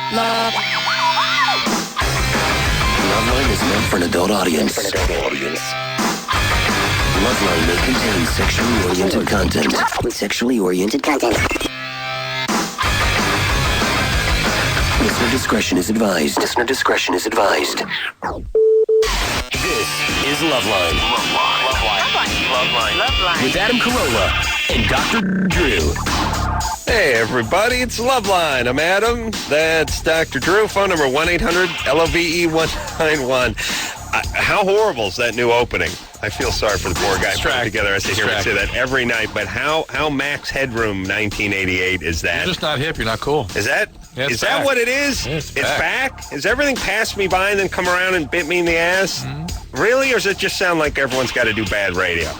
Loveline is meant for an adult audience. Loveline may contain sexually oriented content. Listener discretion is advised. This is Loveline. With Adam Carolla and Dr. Drew. Hey, everybody, it's Loveline. I'm Adam. That's Dr. Drew. Phone number 1-800-LOVE-191. How horrible is that new opening? I feel sorry for the poor guy putting it together. I hear him say that every night. But how Max Headroom 1988 is that? You're just not hip. You're not cool. Is that? Yeah, is that what it is? Yeah, it's back. Is everything passed me by and then come around and bit me in the ass? Mm-hmm. Really? Or does it just sound like everyone's got to do bad radio?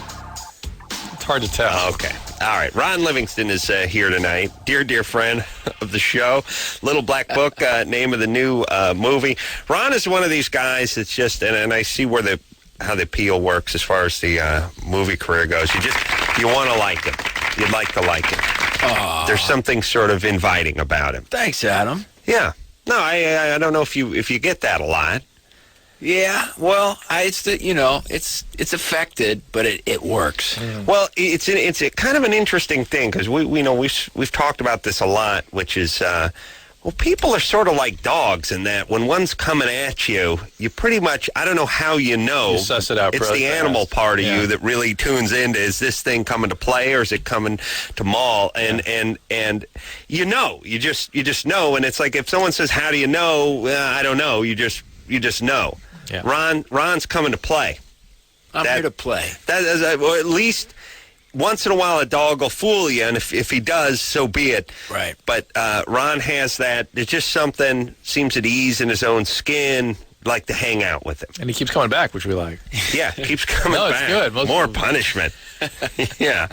It's hard to tell. Okay. All right. Ron Livingston is here tonight. Dear friend of the show. Little Black Book, name of the new movie. Ron is one of these guys that's just, and I see how the appeal works as far as the movie career goes. You want to like him. You'd like to like him. There's something sort of inviting about him. Thanks, Adam. Yeah. No, I don't know if you get that a lot. Yeah, well, it's affected, but it works. Mm. Well, it's a kind of an interesting thing because we've talked about this a lot, which is people are sort of like dogs in that when one's coming at you, you pretty much, I don't know how you know. You suss it out. It's the animal part of you that really tunes into, is this thing coming to play or is it coming to maul? And you just know. And it's like if someone says, how do you know? I don't know. You just know. Yeah. Ron's coming to play. I'm here to play. That is, or at least once in a while a dog will fool you, and if he does, so be it. Right. But Ron has that. There's just something, seems at ease in his own skin, like to hang out with him. And he keeps coming back, which we like. Yeah, keeps coming back. No, it's good. More punishment. Yeah.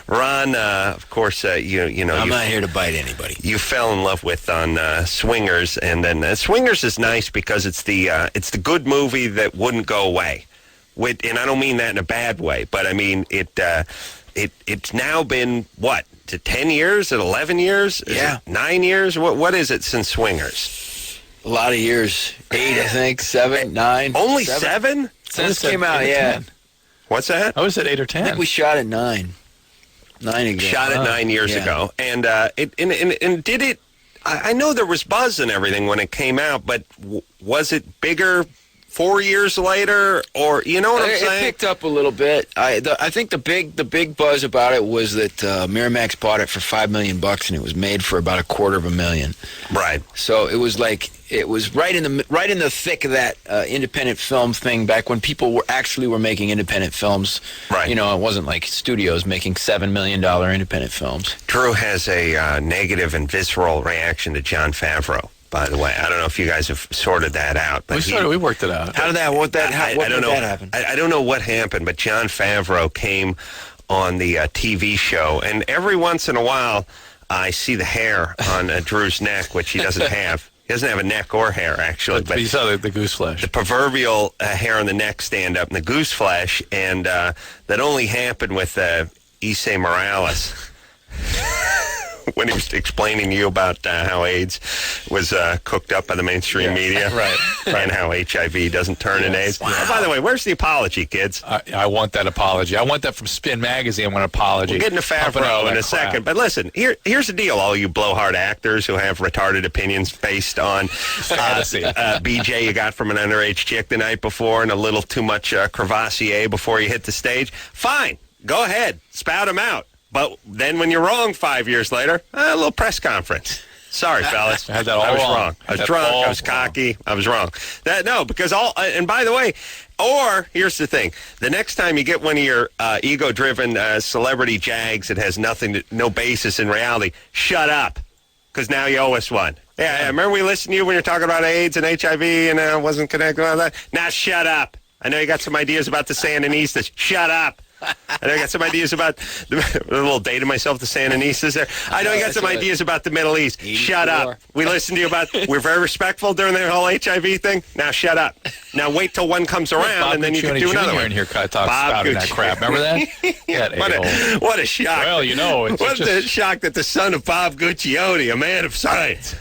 Ron, of course, you know. I'm not here to bite anybody. You fell in love with on Swingers, and then Swingers is nice because it's the good movie that wouldn't go away. And I don't mean that in a bad way, but I mean it's now been, what, to 10 years, at 11 years? Is it 9 years? What is it since Swingers? A lot of years. 8, I think. 7, 9. Only 7? Since it came out, yeah. 10. What's that? I was at 8 or 10. I think we shot at 9. 9 ago. Shot it 9 years ago. And and did it, I know there was buzz and everything when it came out, but was it bigger 4 years later, or you know what I'm saying? It picked up a little bit. I think the big buzz about it was that Miramax bought it for $5 million, and it was made for about $250,000. Right. So it was like it was right in the thick of that independent film thing back when people were making independent films. Right. You know, it wasn't like studios making $7 million independent films. Drew has a negative and visceral reaction to Jon Favreau. By the way, I don't know if you guys have sorted that out. But we worked it out. How did that happen? I don't know what happened, but Jon Favreau came on the TV show, and every once in a while, I see the hair on Drew's neck, which he doesn't have. He doesn't have a neck or hair, actually. But you saw the goose flesh. The proverbial hair on the neck stand up, and the goose flesh, and that only happened with Issei Morales. When he was explaining to you about how AIDS was cooked up by the mainstream media, right, and how HIV doesn't turn into AIDS. Wow. Oh, by the way, where's the apology, kids? I want that apology. I want that from Spin Magazine. I want an apology. We'll get into Favreau in a second. But listen, here's the deal, all you blowhard actors who have retarded opinions based on BJ you got from an underage chick the night before and a little too much Crevassier before you hit the stage. Fine. Go ahead. Spout them out. But then when you're wrong 5 years later, a little press conference. Sorry, fellas. I had that all wrong. I was drunk. I was cocky. I was wrong. Because and by the way, or here's the thing. The next time you get one of your ego-driven celebrity jags that has no basis in reality, shut up. Because now you owe us one. Yeah, remember we listened to you when you're talking about AIDS and HIV and wasn't connected with that? Now shut up. I know you got some ideas about the Sandinistas. Shut up. I know I got some ideas about a little dating myself, the Sandinistas there. I know you got some ideas about the Middle East. 84. Shut up. We listened to you about, we're very respectful during the whole HIV thing. Now shut up. Now wait till one comes around Bob and then you can do another one. In here talks about that crap. Remember that? What a shock. Well, what a shock that the son of Bob Guccione, a man of science,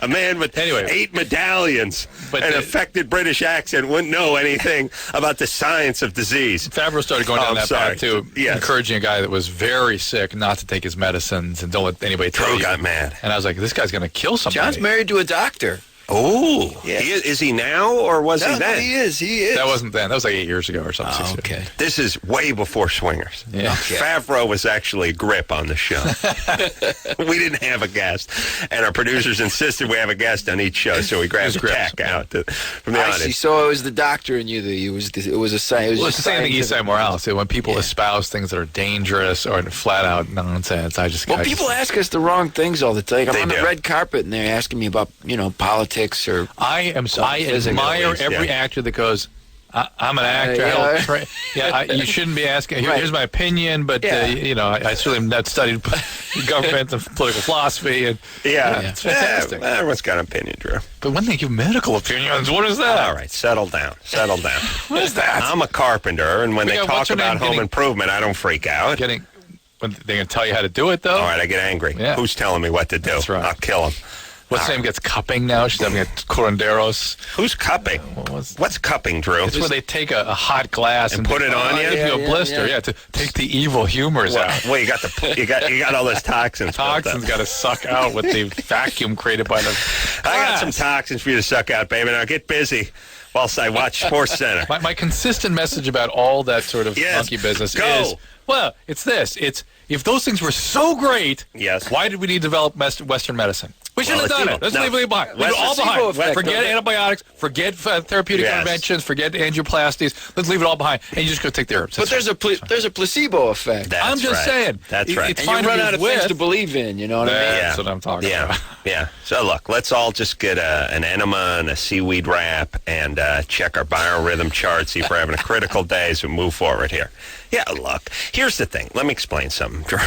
A man with 8 medallions and an affected British accent wouldn't know anything about the science of disease. Favreau started going down that path, too, encouraging a guy that was very sick not to take his medicines and don't let anybody tell you. Drew got mad. And I was like, this guy's going to kill somebody. John's married to a doctor. Oh, yeah. Is he now or was he then? No, he is. That wasn't then. That was like 8 years ago or something. Oh, okay. This is way before Swingers. Yeah. Okay. Favreau was actually a grip on the show. We didn't have a guest, and our producers insisted we have a guest on each show, so we grabbed the tack out from the audience. See, so it was the doctor in you. It was a sign. Well, it's the same thing Eastside Morales. When people espouse things that are dangerous or flat out nonsense, people ask us the wrong things all the time. I'm on the do. red carpet, and they're asking me about politics or. I admire every actor that goes, I'm an actor. You shouldn't be asking. Here's my opinion, but I certainly have not studied government and political philosophy. And it's fantastic. Everyone's got an opinion, Drew. But when they give medical opinions, what is that? All right, settle down. What is that? I'm a carpenter, and when they talk about home improvement, I don't freak out. When they're going to tell you how to do it, though. All right, I get angry. Yeah. Who's telling me what to do? That's right. I'll kill him. What's name gets cupping now? She's having a curanderos. Who's cupping? What's cupping, Drew? It's where they take a hot glass and put it on you. Give you a blister. Yeah, to take the evil humors out. Well, you got all those toxins. Toxins got to suck out with the vacuum created by the glass. I got some toxins for you to suck out, baby. Now get busy whilst I watch Sports Center. My consistent message about all that sort of monkey business is, well, it's this. It's if those things were so great, why did we need to develop Western medicine? We should have done it. Let's leave it behind. Leave it all behind. Forget antibiotics. Forget therapeutic interventions. Forget angioplasties. Let's leave it all behind. And you just go take the herbs. But there's a placebo effect. I'm just saying. That's right. It's and fine you run out of things with. to believe in. You know what I mean? That's what I'm talking about. Yeah. So look, let's all just get an enema and a seaweed wrap and check our biorhythm chart, see if we're having a critical day as we move forward here. Yeah, look, here's the thing. Let me explain something, Drew.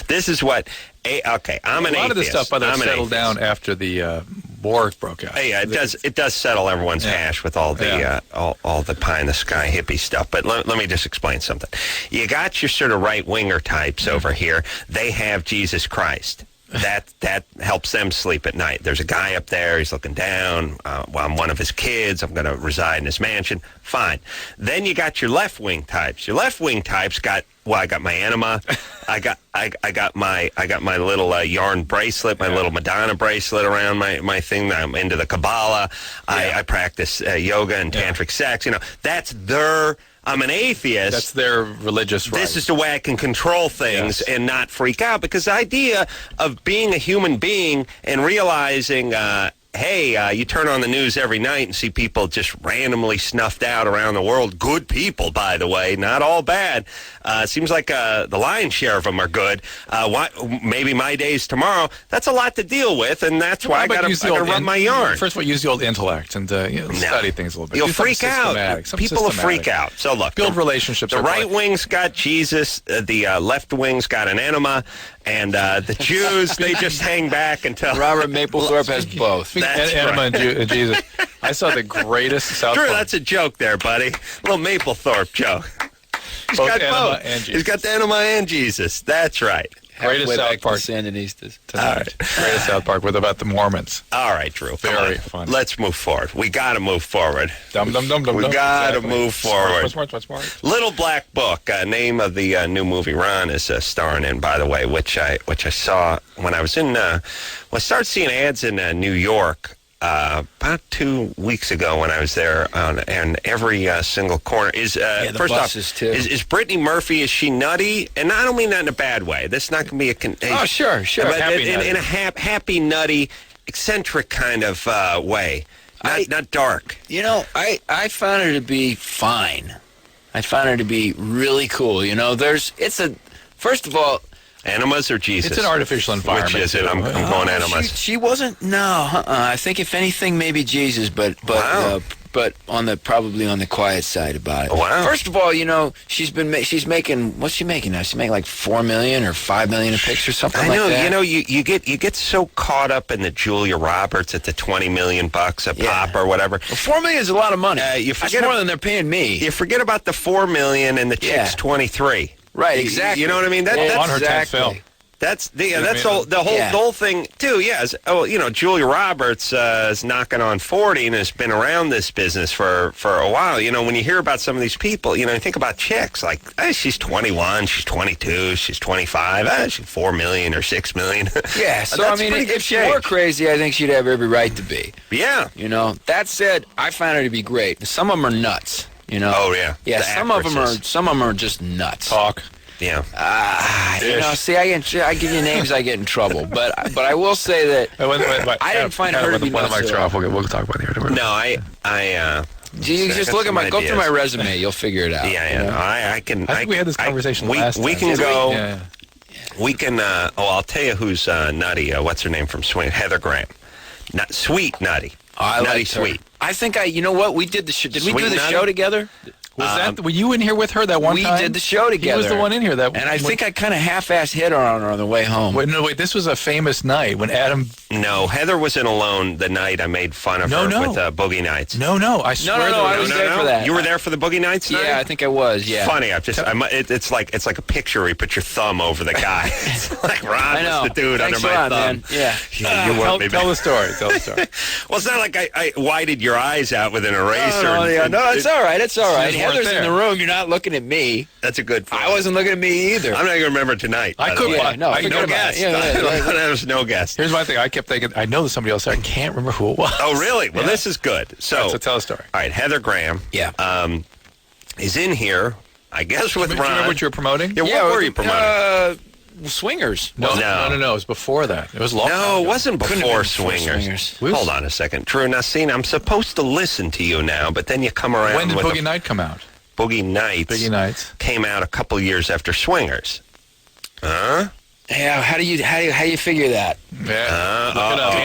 This is what... I'm an atheist. A lot of this stuff, by the way, settled down after the war broke out. Yeah, it does settle everyone's hash with all the all the pie in the sky hippie stuff. But let me just explain something. You got your sort of right winger types over here. They have Jesus Christ. That helps them sleep at night. There's a guy up there. He's looking down. I'm one of his kids. I'm going to reside in his mansion. Fine. Then you got your left wing types. Your left wing types got. Well, I got my enema. I got my little yarn bracelet, my little Madonna bracelet around my thing. I'm into the Kabbalah. I practice yoga and tantric sex. That's their. I'm an atheist. That's their religious right. This is the way I can control things and not freak out. Because the idea of being a human being and realizing, hey, you turn on the news every night and see people just randomly snuffed out around the world. Good people, by the way, not all bad. Seems like the lion's share of them are good. Maybe my day's tomorrow. That's a lot to deal with, and that's why I got to rub my yarn. First of all, use the old intellect and study things a little bit. You'll freak out. People will freak out. So look, build relationships. The right wing's got Jesus. The left wing's got an enema. And the Jews, they just hang back until... Robert Mapplethorpe has both. Enema and Jesus. I saw the greatest South Drew, Park. that's a joke there, buddy. Little Mapplethorpe joke. He's got both. And Jesus. He's got the enema and Jesus. That's right. Greatest South Park. Sandinistas. All right. Greatest South Park about the Mormons. All right, Drew. Very funny. Let's move forward. We got to move forward. We got to move forward. Smart. Little Black Book, name of the new movie Ron is starring in, by the way, which I saw when I was in. I started seeing ads in New York about 2 weeks ago when I was there, and every single corner is first off too. Is Brittany Murphy, is she nutty? And I don't mean that in a bad way. That's not going to be oh sure but in a happy nutty eccentric kind of way, not dark. I found her to be fine. I found her to be really cool. First of all, enemas or Jesus? It's an artificial environment. Which is it? I'm going enemas. She wasn't. No, I think if anything, maybe Jesus, but probably on the quiet side about it. Wow. First of all, she's making what's she making now? She's making like $4 million or $5 million a picture, something like that. I know. You get so caught up in the Julia Roberts at the $20 million a pop or whatever. Well, $4 million is a lot of money. That's more than they're paying me. You forget about the $4 million and the chick's 23. Right, exactly. You know what I mean? That's on her 10th film. That's the whole thing too. Yes. Julia Roberts is knocking on 40 and has been around this business for a while. When you hear about some of these people, you think about chicks like she's 21, she's 22, she's 25, she's 4 million or 6 million. Yeah. So if she were crazy, I think she'd have every right to be. Yeah. That said, I find her to be great. Some of them are nuts. Oh yeah. Yeah. Some of them are just nuts. Talk. Yeah. See, I give you names, I get in trouble. But I will say that I didn't find her to be one of my nuts. We'll talk about it here. No, you just look at go through my resume, you'll figure it out. Yeah. I can. I think we had this conversation last time. We can go. Yeah. We can. I'll tell you who's nutty. What's her name from Swing? Heather Graham. Sweet nutty. Oh, I nutty like sweet. I think you know what? We did the show. Did we do the show together? Were you in here with her that one time? We did the show together. He was the one in here. And I think I kind of half-assed hit her on the way home. Wait, this was a famous night when Adam... No, Heather was in Alone the night I made fun of her with Boogie Nights. No, I swear. No, I was there for that. You were there for the Boogie Nights night? Yeah, I think I was, yeah. Funny, it's like a picture where you put your thumb over the guy. It's like Ron was the dude Thanks under my thumb. Man. Yeah. Tell the story. Well, it's not like I whited your eyes out with an eraser. No, it's all right. It's all right. Heather's in the room. You're not looking at me. That's a good point. I wasn't looking at me either. I'm not going to remember tonight. I couldn't. No guest. There was no guest. Here's my thing. I kept thinking, I know there's somebody else there. I can't remember who it was. Oh, really? Well, this is good. So tell a story. All right, Heather Graham. Yeah. Is in here, I guess, with Ron. Do you remember what you were promoting? Yeah, what were you promoting? Swingers. No. It was before that. It was long. No, it wasn't before Swingers. Hold on a second. Drew, now, see, I'm supposed to listen to you now, but then you come around. When did Boogie Night come out? Boogie Nights came out a couple years after Swingers. Yeah, how do you figure that? Yeah, look it up.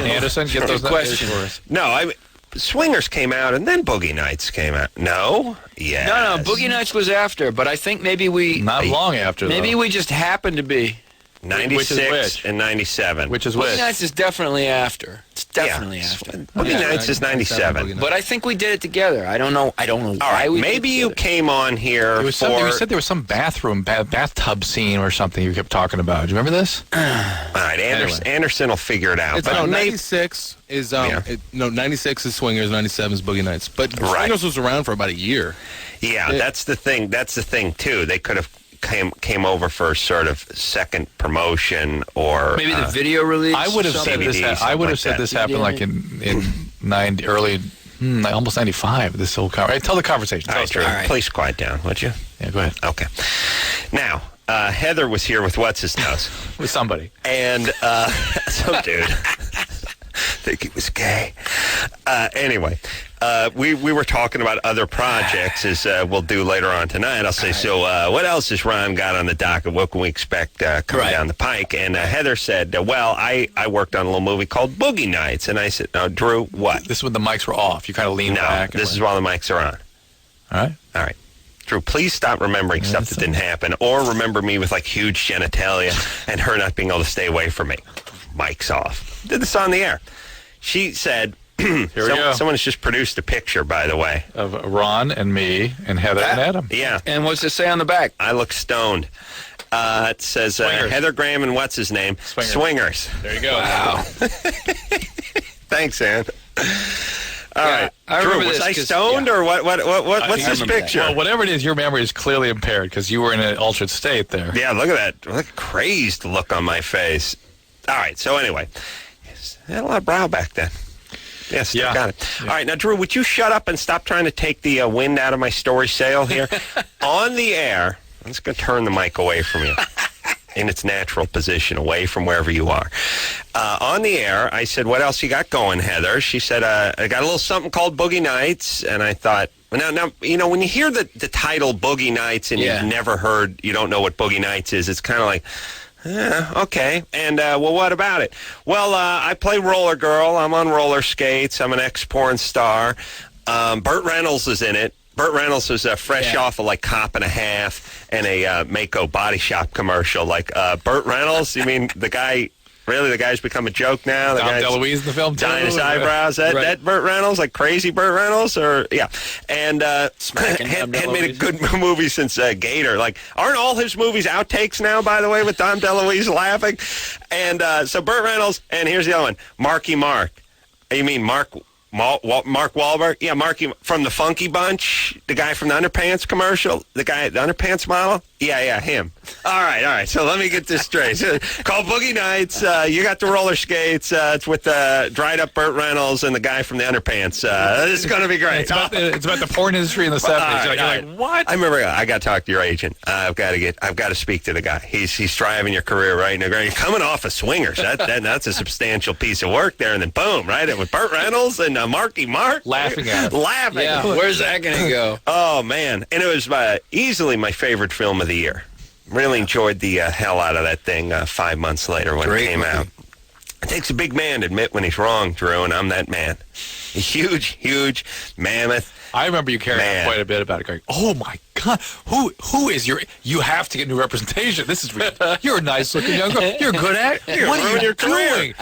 Anderson, get those questions for us. No, Swingers came out and then Boogie Nights came out. No? Yeah. No, Boogie Nights was after, but I think maybe not long after. Maybe we just happened to be 96 and 97. Which is Boogie Nights is definitely after. It's definitely after. Boogie Nights is 97. But I think we did it together. I don't know why we maybe you came on here you said there was some bathtub scene or something you kept talking about. Do you remember this? All right, Anderson will figure it out. It's 96 is 96 is Swingers, 97 is Boogie Nights. But Swingers was around for about a year. Yeah, that's the thing. That's the thing too. They could have came over for sort of second promotion or maybe the video release. I would have said this. I would have said this happened like in 90 early, almost 95. This whole tell the conversation. All right. Please quiet down, would you? Yeah, go ahead. Okay. Now, Heather was here with what's his nose with somebody, and some dude. I think he was gay. Anyway, we were talking about other projects as we'll do later on tonight. I'll say, so what else has Ron got on the docket? What can we expect coming down the pike? And Heather said, well, I worked on a little movie called Boogie Nights. And I said, Drew, what? This is when the mics were off. You kind of leaned back. No, this is while the mics are on. All right. Drew, please stop remembering stuff that didn't happen, or remember me with, like, huge genitalia and her not being able to stay away from me. Mic's off. Did this on the air. She said, Here we go. Someone's just produced a picture, by the way. Of Ron and me and Heather and Adam. Yeah. And what's it say on the back? I look stoned. It says Heather Graham and what's his name? Swingers. There you go. Wow. Thanks, Ann. All right. Drew, was I stoned or what? What's this picture? Well, whatever it is, your memory is clearly impaired because you were in an altered state there. Yeah, look at that. Look at crazed look on my face. All right, so anyway, I had a lot of brow back then. Yes, yeah. Got it. Yeah. All right, now, Drew, would you shut up and stop trying to take the wind out of my story sail here? On the air, I'm just going to turn the mic away from you in its natural position, away from wherever you are. On the air, I said, what else you got going, Heather? She said, I got a little something called Boogie Nights, and I thought, now when you hear the title Boogie Nights and you've never heard, you don't know what Boogie Nights is, it's kind of like, okay. And, well, what about it? Well, I play roller girl. I'm on roller skates. I'm an ex-porn star. Burt Reynolds is in it. Burt Reynolds was fresh off of, like, Cop and a Half and a Mako Body Shop commercial. Like, Burt Reynolds, you mean the guy Really, the guy's become a joke now. The Dom guy's DeLuise in the film, too. dyeing his eyebrows. That Burt Reynolds, like crazy Burt Reynolds? And had made a good movie since Gator. Like, aren't all his movies outtakes now, by the way, with Dom DeLuise laughing? And so Burt Reynolds, and here's the other one, Marky Mark. You mean Mark Wahlberg? Yeah, Marky from the Funky Bunch, the guy from the Underpants commercial, the Underpants model? Yeah, him. All right. So let me get this straight. Called Boogie Nights. You got the roller skates. It's with dried up Burt Reynolds and the guy from the Underpants. This is going to be great. It's about the porn industry in the 70s. You're like, what? I remember. I got to talk to your agent. I've got to speak to the guy. He's driving your career right now. You're coming off of Swingers. That's a substantial piece of work there. And then boom, right? With Burt Reynolds and Marky Mark laughing at him. Laughing. Yeah. Where's that going to go? Oh man! And it was easily my favorite film of the year. Really enjoyed the hell out of that thing 5 months later when it came out. It takes a big man to admit when he's wrong, Drew, and I'm that man. A huge mammoth. I remember you caring quite a bit about it, going, oh my God, who is you have to get new representation. This is ridiculous. You're a nice looking young girl. You're a good at it. What are you doing?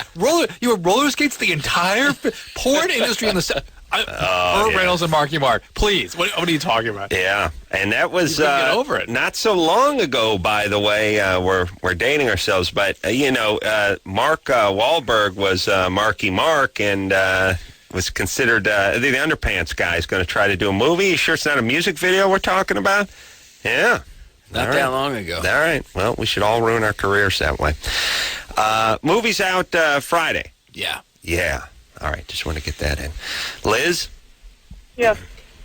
You were roller skates the entire porn industry in the Burt Reynolds and Marky Mark. Please, what are you talking about? Yeah, and that was get over it. Not so long ago, by the way. We're dating ourselves, but Mark Wahlberg was Marky Mark, and was considered the Underpants guy is going to try to do a movie. You sure it's not a music video we're talking about? Yeah, not that long ago. All right. Well, we should all ruin our careers that way. Movie's out Friday. Yeah. All right, just want to get that in. Liz? Yes.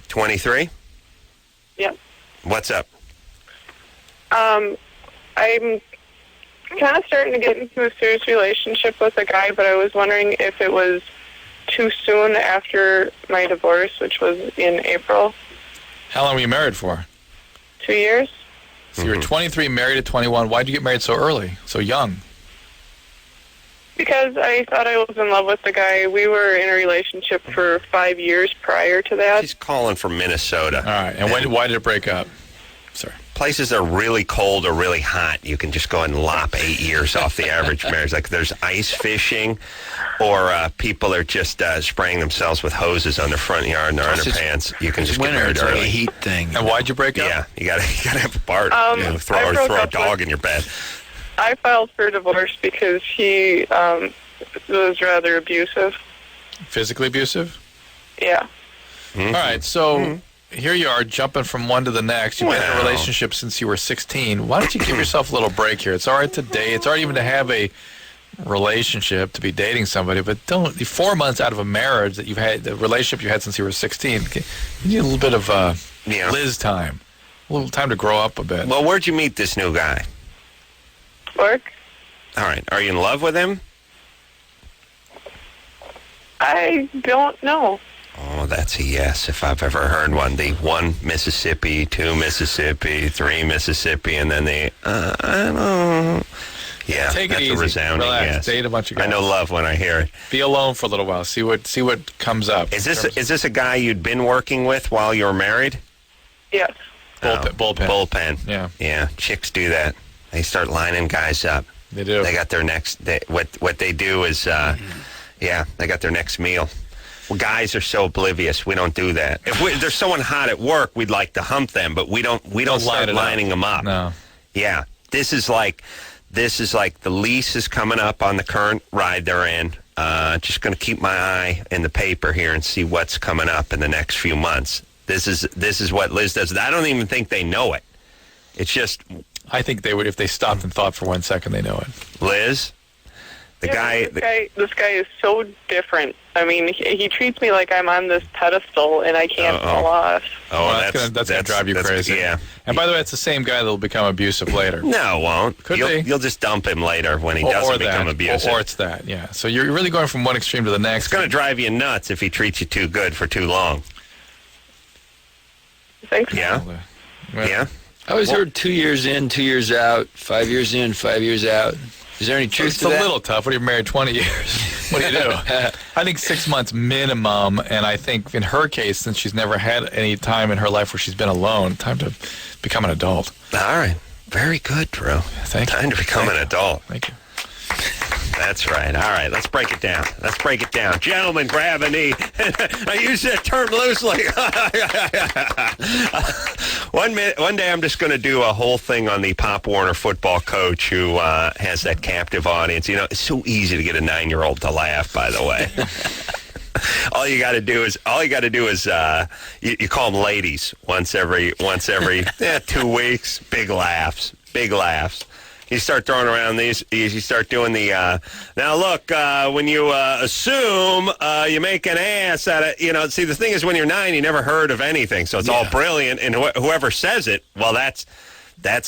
23? Yep. What's up? I'm kind of starting to get into a serious relationship with a guy, but I was wondering if it was too soon after my divorce, which was in April. How long were you married for? 2 years. So you were 23, married at 21. Why'd you get married so early, so young? Because I thought I was in love with the guy. We were in a relationship for 5 years prior to that. She's calling from Minnesota. All right. And why did it break up? Sorry. Places that are really cold or really hot, you can just go and lop 8 years off the average marriage. Like there's ice fishing, or people are just spraying themselves with hoses on their front yard in their underpants. You can just get married early. It's like a heat thing. And why'd you break up? Yeah, you gotta have a part. Throw a dog in your bed. I filed for divorce because he was rather abusive. Physically abusive? Yeah. Mm-hmm. All right, so here you are jumping from one to the next. You've been in a relationship since you were 16. Why don't you give yourself a little break here? It's all right to date. It's all right even to have a relationship, to be dating somebody, but don't 4 months out of a marriage that you've had, the relationship you had since you were 16, you need a little bit of Liz time, a little time to grow up a bit. Well, where'd you meet this new guy? Work. All right. Are you in love with him? I don't know. Oh, that's a yes, if I've ever heard one. The 1 Mississippi, 2 Mississippi, 3 Mississippi, and then the, I don't know. Yeah, take that's it easy. A resounding Relax. yes. Date a bunch of guys. I know love when I hear it. Be alone for a little while. See what comes up. Is this a guy you'd been working with while you were married? Yes. Bullpen. Yeah. Yeah, chicks do that. They start lining guys up. They do. They got their next. What they do is, they got their next meal. Well, guys are so oblivious. We don't do that. If there's someone hot at work, we'd like to hump them, but we don't start lining them up. No. Yeah, this is like the lease is coming up on the current ride they're in. Just going to keep my eye in the paper here and see what's coming up in the next few months. This is what Liz does. I don't even think they know it. It's just. I think they would if they stopped and thought for 1 second. They know it. Liz, this guy is so different. I mean, he treats me like I'm on this pedestal and I can't fall off. Oh, that's gonna drive you crazy. Yeah. And by the way, it's the same guy that'll become abusive later. No, it won't. Could be. You'll just dump him later when he doesn't become abusive. Or it's that. Yeah. So you're really going from one extreme to the next. It's going to drive you nuts if he treats you too good for too long. Thanks. Yeah. Yeah. I always heard 2 years in, 2 years out, 5 years in, 5 years out. Is there any truth to that? It's a little tough when you're married 20 years. What do you do? I think 6 months minimum, and I think in her case, since she's never had any time in her life where she's been alone, time to become an adult. All right. Very good, Drew. Thank you. Time to become an adult. Thank you. That's right. All right, let's break it down. Gentlemen, grab a knee. I use that term loosely. One day I'm just going to do a whole thing on the Pop Warner football coach who has that captive audience. You know, it's so easy to get a 9-year-old to laugh, by the way. All you got to do is you call them ladies once every 2 weeks. Big laughs. You start throwing around these. You start doing the. Now look, when you assume you make an ass out of. See, the thing is, when you're 9, you never heard of anything, so it's all brilliant. And whoever says it, well, that's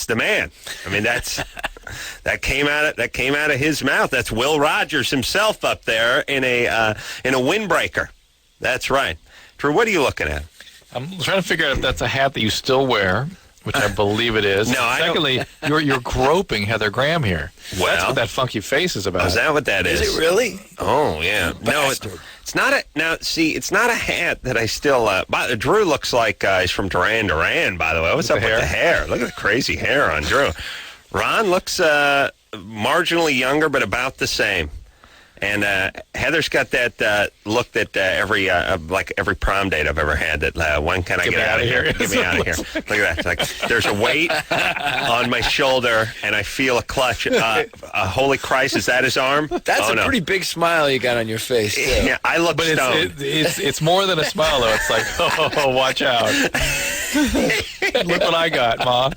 the man. I mean, that came out of his mouth. That's Will Rogers himself up there in a windbreaker. That's right. Drew, what are you looking at? I'm trying to figure out if that's a hat that you still wear, which I believe it is. No, secondly, you're groping Heather Graham here. Well, that's what that funky face is about. Is that what that is? Is it really? Oh, yeah. No, it's not a. Now, see, it's not a hat that I still. Drew looks like he's from Duran Duran. By the way, what's up with the hair? Look at the crazy hair on Drew. Ron looks marginally younger, but about the same. And Heather's got that look that every prom date I've ever had. That when can I get out of here? Get me out of here! Look at that! It's like there's a weight on my shoulder, and I feel a clutch. Holy Christ! Is that his arm? That's a pretty big smile you got on your face. Too. Yeah, I look but stoned. It's more than a smile, though. It's like, oh, watch out! Look what I got, Ma.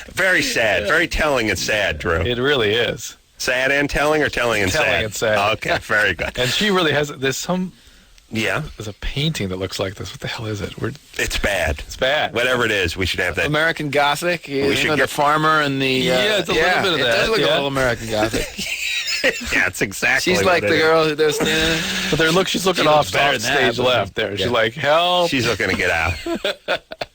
Very sad. Very telling and sad, Drew. It really is. Sad and telling, or telling and sad? Telling and sad. Okay, very good. And she really has. There's a painting that looks like this. What the hell is it? It's bad. It's bad. Whatever it is, we should have that. American Gothic. We should get the farmer and the. It's a little bit of that. It does look a little American Gothic. Yeah, it's exactly. She's like the girl who does standing. But she's looking off stage left there. She's like, help. She's looking to get out.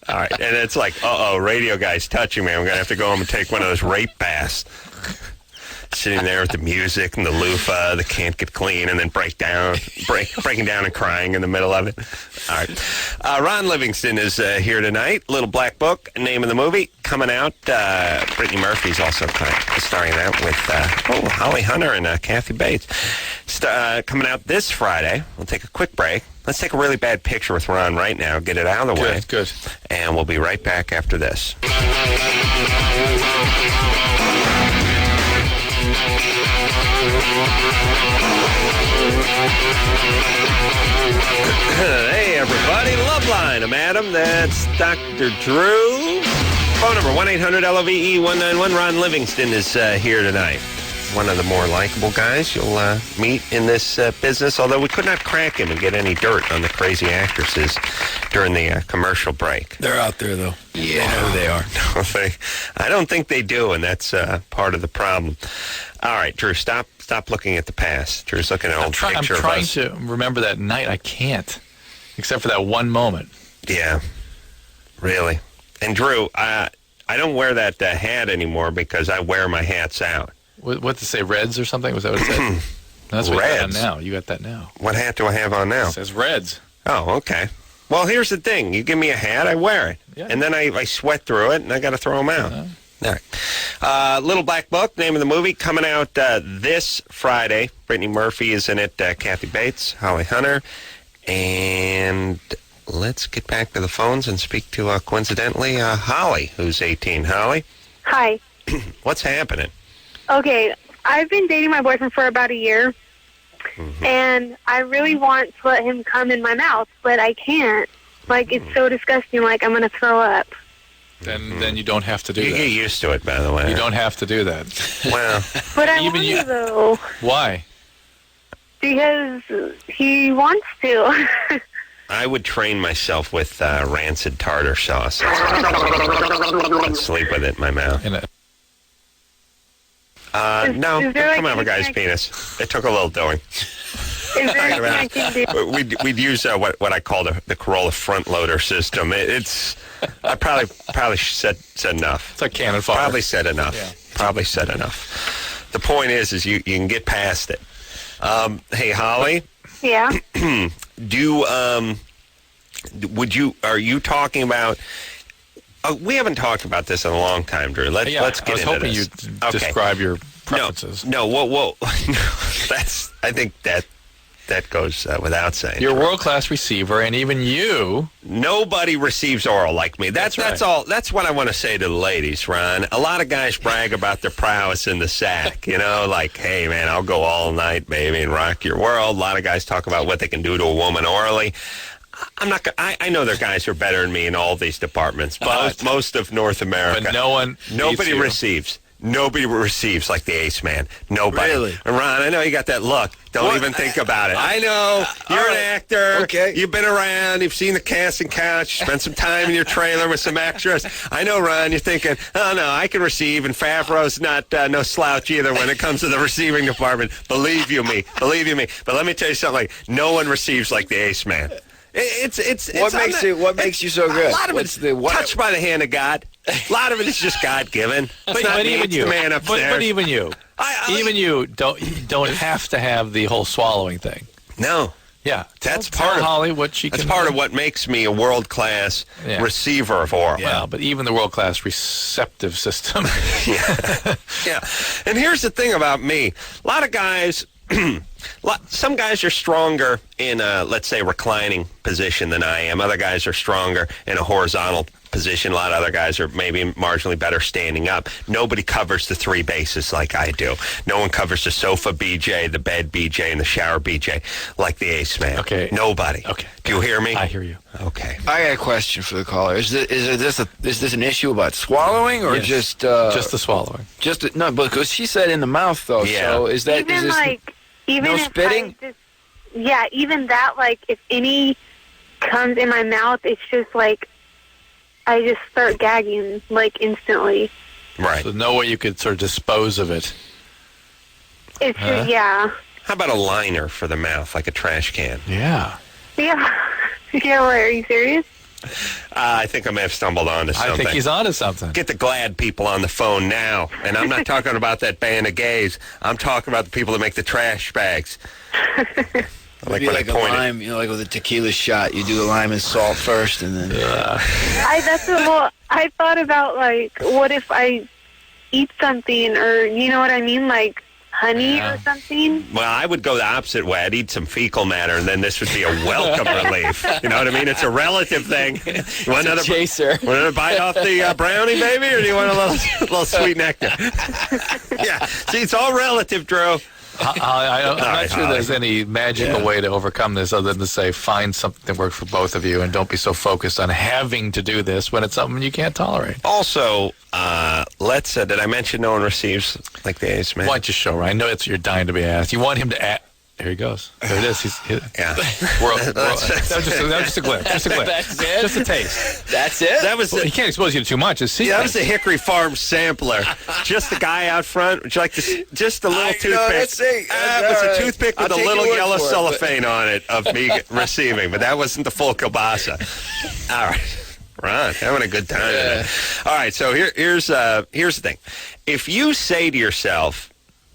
All right, and it's like, radio guy's touching me. I'm gonna have to go home and take one of those rape baths. Sitting there with the music and the loofah, the can't get clean, and then breaking down and crying in the middle of it. All right. Ron Livingston is here tonight. Little Black Book, name of the movie, coming out. Brittany Murphy's also starring that with Holly Hunter and Kathy Bates. Coming out this Friday. We'll take a quick break. Let's take a really bad picture with Ron right now, get it out of the way. Good. And we'll be right back after this. Hey, everybody. Loveline. I'm Adam. That's Dr. Drew. Phone number 1-800-LOVE-191. Ron Livingston is here tonight. One of the more likable guys you'll meet in this business, although we could not crack him and get any dirt on the crazy actresses during the commercial break. They're out there, though. Yeah, I know who they are. No, I don't think they do, and that's part of the problem. All right, Drew, stop looking at the past. Drew's looking at an old picture of us. I'm trying to remember that night. I can't, except for that one moment. Yeah, really. And Drew, I don't wear that hat anymore because I wear my hats out. What to say, Reds or something? Was that what it said? That's what Reds. you got on now. You got that now. What hat do I have on now? It says Reds. Oh, okay. Well, here's the thing. You give me a hat, I wear it. Yeah. And then I sweat through it, and I got to throw them out. All right. Little Black Book, name of the movie, coming out this Friday. Brittany Murphy is in it, Kathy Bates, Holly Hunter. And let's get back to the phones and speak to, coincidentally, Holly, who's 18. Holly? Hi. What's happening? Okay, I've been dating my boyfriend for about a year, and I really want to let him come in my mouth, but I can't. Like, it's so disgusting, like I'm going to throw up. Then you don't have to do that. You get used to it, by the way. You don't have to do that. Well. But I want to, though. Why? Because he wants to. I would train myself with rancid tartar sauce. I'd sleep with it in my mouth. No, is there come like over, guy's penis. It took a little doing. Is there anything I can do? We'd use what I call the Carolla front loader system. I probably said enough. It's like cannon fodder. Probably said enough. Yeah. Probably said enough. The point is you can get past it. Hey, Holly. Yeah. Are you talking about? We haven't talked about this in a long time, Drew. Let's get into this. I was hoping you'd describe your preferences. No. Whoa. I think that goes without saying. You're a world-class receiver, and even you... Nobody receives oral like me. That's right. all. That's what I want to say to the ladies, Ron. A lot of guys brag about their prowess in the sack. Like, hey, man, I'll go all night, baby, and rock your world. A lot of guys talk about what they can do to a woman orally. I'm not. I know there are guys who are better than me in all these departments. Most of North America. But nobody receives. Nobody receives like the ace man. Nobody. Really? And Ron, I know you got that look. Don't even think about it. I know. You're an actor. Okay. You've been around. You've seen the casting couch. You spent some time in your trailer with some extras. I know, Ron, you're thinking, oh, no, I can receive, and Favreau's not no slouch either when it comes to the receiving department. Believe you me. But let me tell you something. No one receives like the ace man. What makes you so good? A lot of it's touched by the hand of God. A lot of it is just God given. But even you, man upstairs. But even you, even you don't have to have the whole swallowing thing. No. Yeah, that's part of Holly what she. That's part of what makes me a world class receiver of oral. Yeah, but even the world class receptive system. Yeah. And here's the thing about me: a lot of guys. Some guys are stronger in let's say, reclining position than I am. Other guys are stronger in a horizontal position. A lot of other guys are maybe marginally better standing up. Nobody covers the three bases like I do. No one covers the sofa BJ, the bed BJ, and the shower BJ like the ace man. Okay. Nobody. Okay. Do you hear me? I hear you. Okay. I got a question for the caller. Is this an issue about swallowing or just the swallowing? No, because she said in the mouth though. Yeah. So is that Even no if spitting? Even that, if any comes in my mouth, it's just I just start gagging, instantly. Right. So no way you could sort of dispose of it. It's just, yeah. How about a liner for the mouth, like a trash can? Yeah. Yeah. Yeah, what, are you serious? I think I may have stumbled onto something. I think he's onto something. Get the Glad people on the phone now. And I'm not talking about that band of gays. I'm talking about the people that make the trash bags. Like a lime, like with a tequila shot, you do the lime and salt first, and then. I thought about what if I eat something, or you know what I mean, honey or something. Well, I would go the opposite way. I'd eat some fecal matter, and then this would be a welcome relief. You know what I mean? It's a relative thing. You want another chaser? Want another bite off the brownie, baby, or do you want a little sweet nectar? Yeah. See, it's all relative, Drew. I'm not sure there's any magical way to overcome this other than to say find something that works for both of you and don't be so focused on having to do this when it's something you can't tolerate. Also, did I mention no one receives like the ace man? Why don't you show, Ryan? I know you're dying to be asked. You want him to Here he goes. There it is. Yeah. That was just a glimpse. Just a glimpse. That's it? Just a taste. That's it? That was He can't expose you to too much. that was the Hickory Farm sampler. Just the guy out front. Would you like to just a little toothpick? It was a toothpick with a little yellow cellophane on it of me receiving, but that wasn't the full kielbasa. All right. Ron, having a good time today. All right, so here's the thing. If you say to yourself,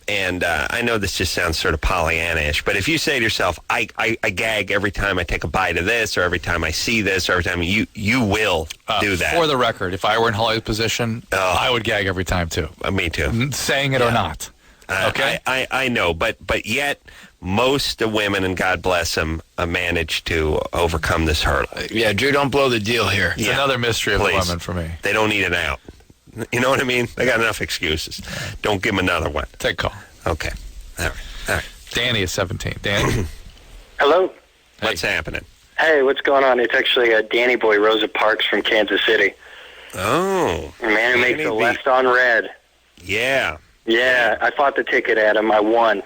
and I know this just sounds sort of Pollyanna-ish, but if you say to yourself, I gag every time I take a bite of this, or every time I see this, or every time you will do that. For the record, if I were in Holly's position, I would gag every time, too. Me too. Saying it or not. Okay? I know, but yet most women, and God bless them, manage to overcome this hurdle. Yeah, Drew, don't blow the deal here. It's another mystery of the women for me. They don't need an out. You know what I mean? They got enough excuses. Don't give them another one. Take a call. Okay. All right. Danny is 17. Danny? Hello? What's happening? Hey, what's going on? It's actually Danny Boy Rosa Parks from Kansas City. Oh. The man who makes the left on red. Yeah. Yeah, I fought the ticket at him. I won.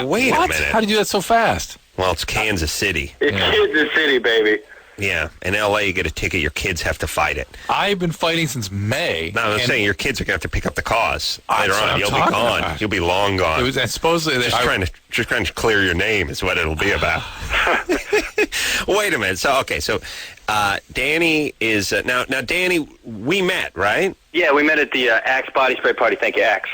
Wait a minute. How did you do that so fast? Well, it's Kansas City. It's Kansas City, baby. Yeah. In L.A., you get a ticket, your kids have to fight it. I've been fighting since May. No, I'm saying your kids are going to have to to pick up the cause later on. You'll be gone. About. You'll be long gone. It was supposedly just trying to clear your name is what it'll be about. Wait a minute. So Danny is now. Danny, we met, right? Yeah, we met at the Axe Body Spray Party. Thank you, Axe.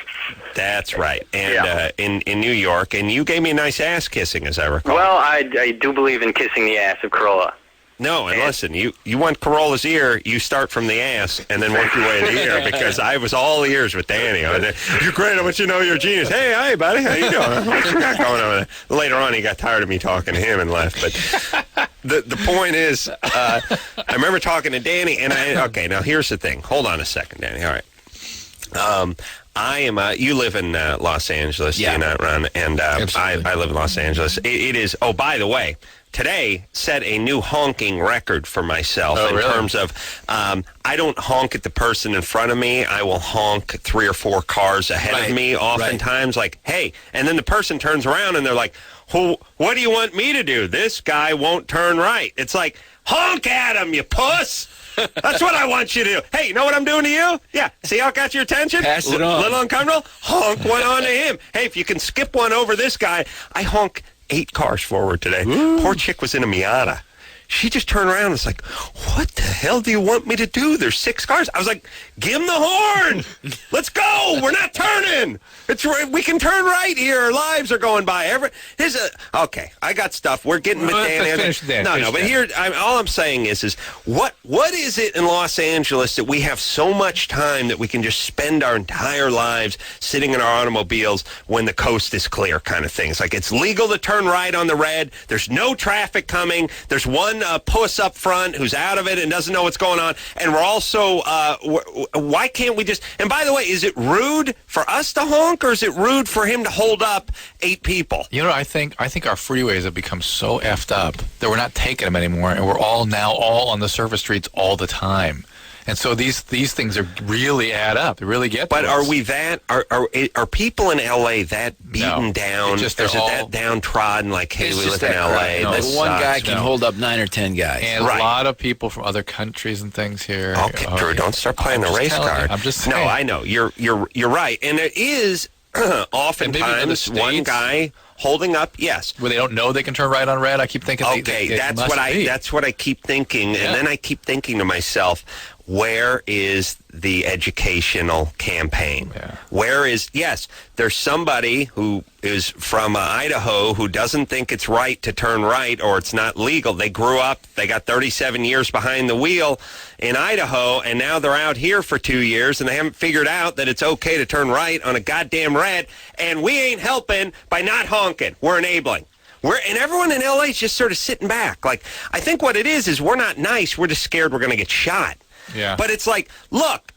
That's right. And in New York, and you gave me a nice ass kissing, as I recall. Well, I do believe in kissing the ass of Carolla. No, and listen, you want Carolla's ear, you start from the ass and then work your way to the ear, because I was all ears with Danny. You're great. I want you to know you're a genius. Hey, hi, buddy. How you doing? What you got going on? Later on, he got tired of me talking to him and left. But the point is, I remember talking to Danny, and okay, now here's the thing. Hold on a second, Danny. All right. I am. You live in Los Angeles, do you not, Ron? And I live in Los Angeles. It is. Oh, by the way, today set a new honking record for myself terms of I don't honk at the person in front of me. I will honk 3 or 4 cars ahead of me. Oftentimes, like, hey, and then the person turns around and they're like, "What do you want me to do? This guy won't turn right." It's like, honk at him, you puss. That's what I want you to do. Hey, you know what I'm doing to you? Yeah. See how it got your attention? Pass it on. Little uncomfortable? Honk one on to him. Hey, if you can skip one over this guy, I honk 8 cars forward today. Ooh. Poor chick was in a Miata. She just turned around and was like, "What the hell do you want me to do? There's 6 cars." I was like, "Give him the horn. Let's go. We're not turning. We can turn right here. Our lives are going by." Okay, I got stuff. We're getting with Dan. No, but here, all I'm saying is what is it in Los Angeles that we have so much time that we can just spend our entire lives sitting in our automobiles when the coast is clear, kind of things? Like, it's legal to turn right on the red. There's no traffic coming. There's one puss up front who's out of it and doesn't know what's going on, and we're also why can't we just, and by the way, is it rude for us to honk, or is it rude for him to hold up 8 people? You know, I think our freeways have become so effed up that we're not taking them anymore, and we're all on the surface streets all the time. And so these things are really add up. They really get. But are we that? Are people in L.A. that beaten down? Is it that downtrodden? Like, hey, we live in L.A. No, one guy can hold up 9 or 10 guys. And a lot of people from other countries and things here. Okay, Drew, don't start playing the race card. I'm just saying. No, I know you're right, and it is oftentimes one guy holding up, yes. Where they don't know they can turn right on red. I keep thinking. Okay, that's what I keep thinking, and then I keep thinking to myself, where is the educational campaign? Yeah. Where is, yes, there's somebody who is from Idaho who doesn't think it's right to turn right, or it's not legal. They grew up, they got 37 years behind the wheel in Idaho, and now they're out here for 2 years, and they haven't figured out that it's okay to turn right on a goddamn red, and we ain't helping by not honking. We're enabling. And everyone in L.A. is just sort of sitting back. Like, I think what it is we're not nice. We're just scared we're going to get shot. Yeah. But it's like, look,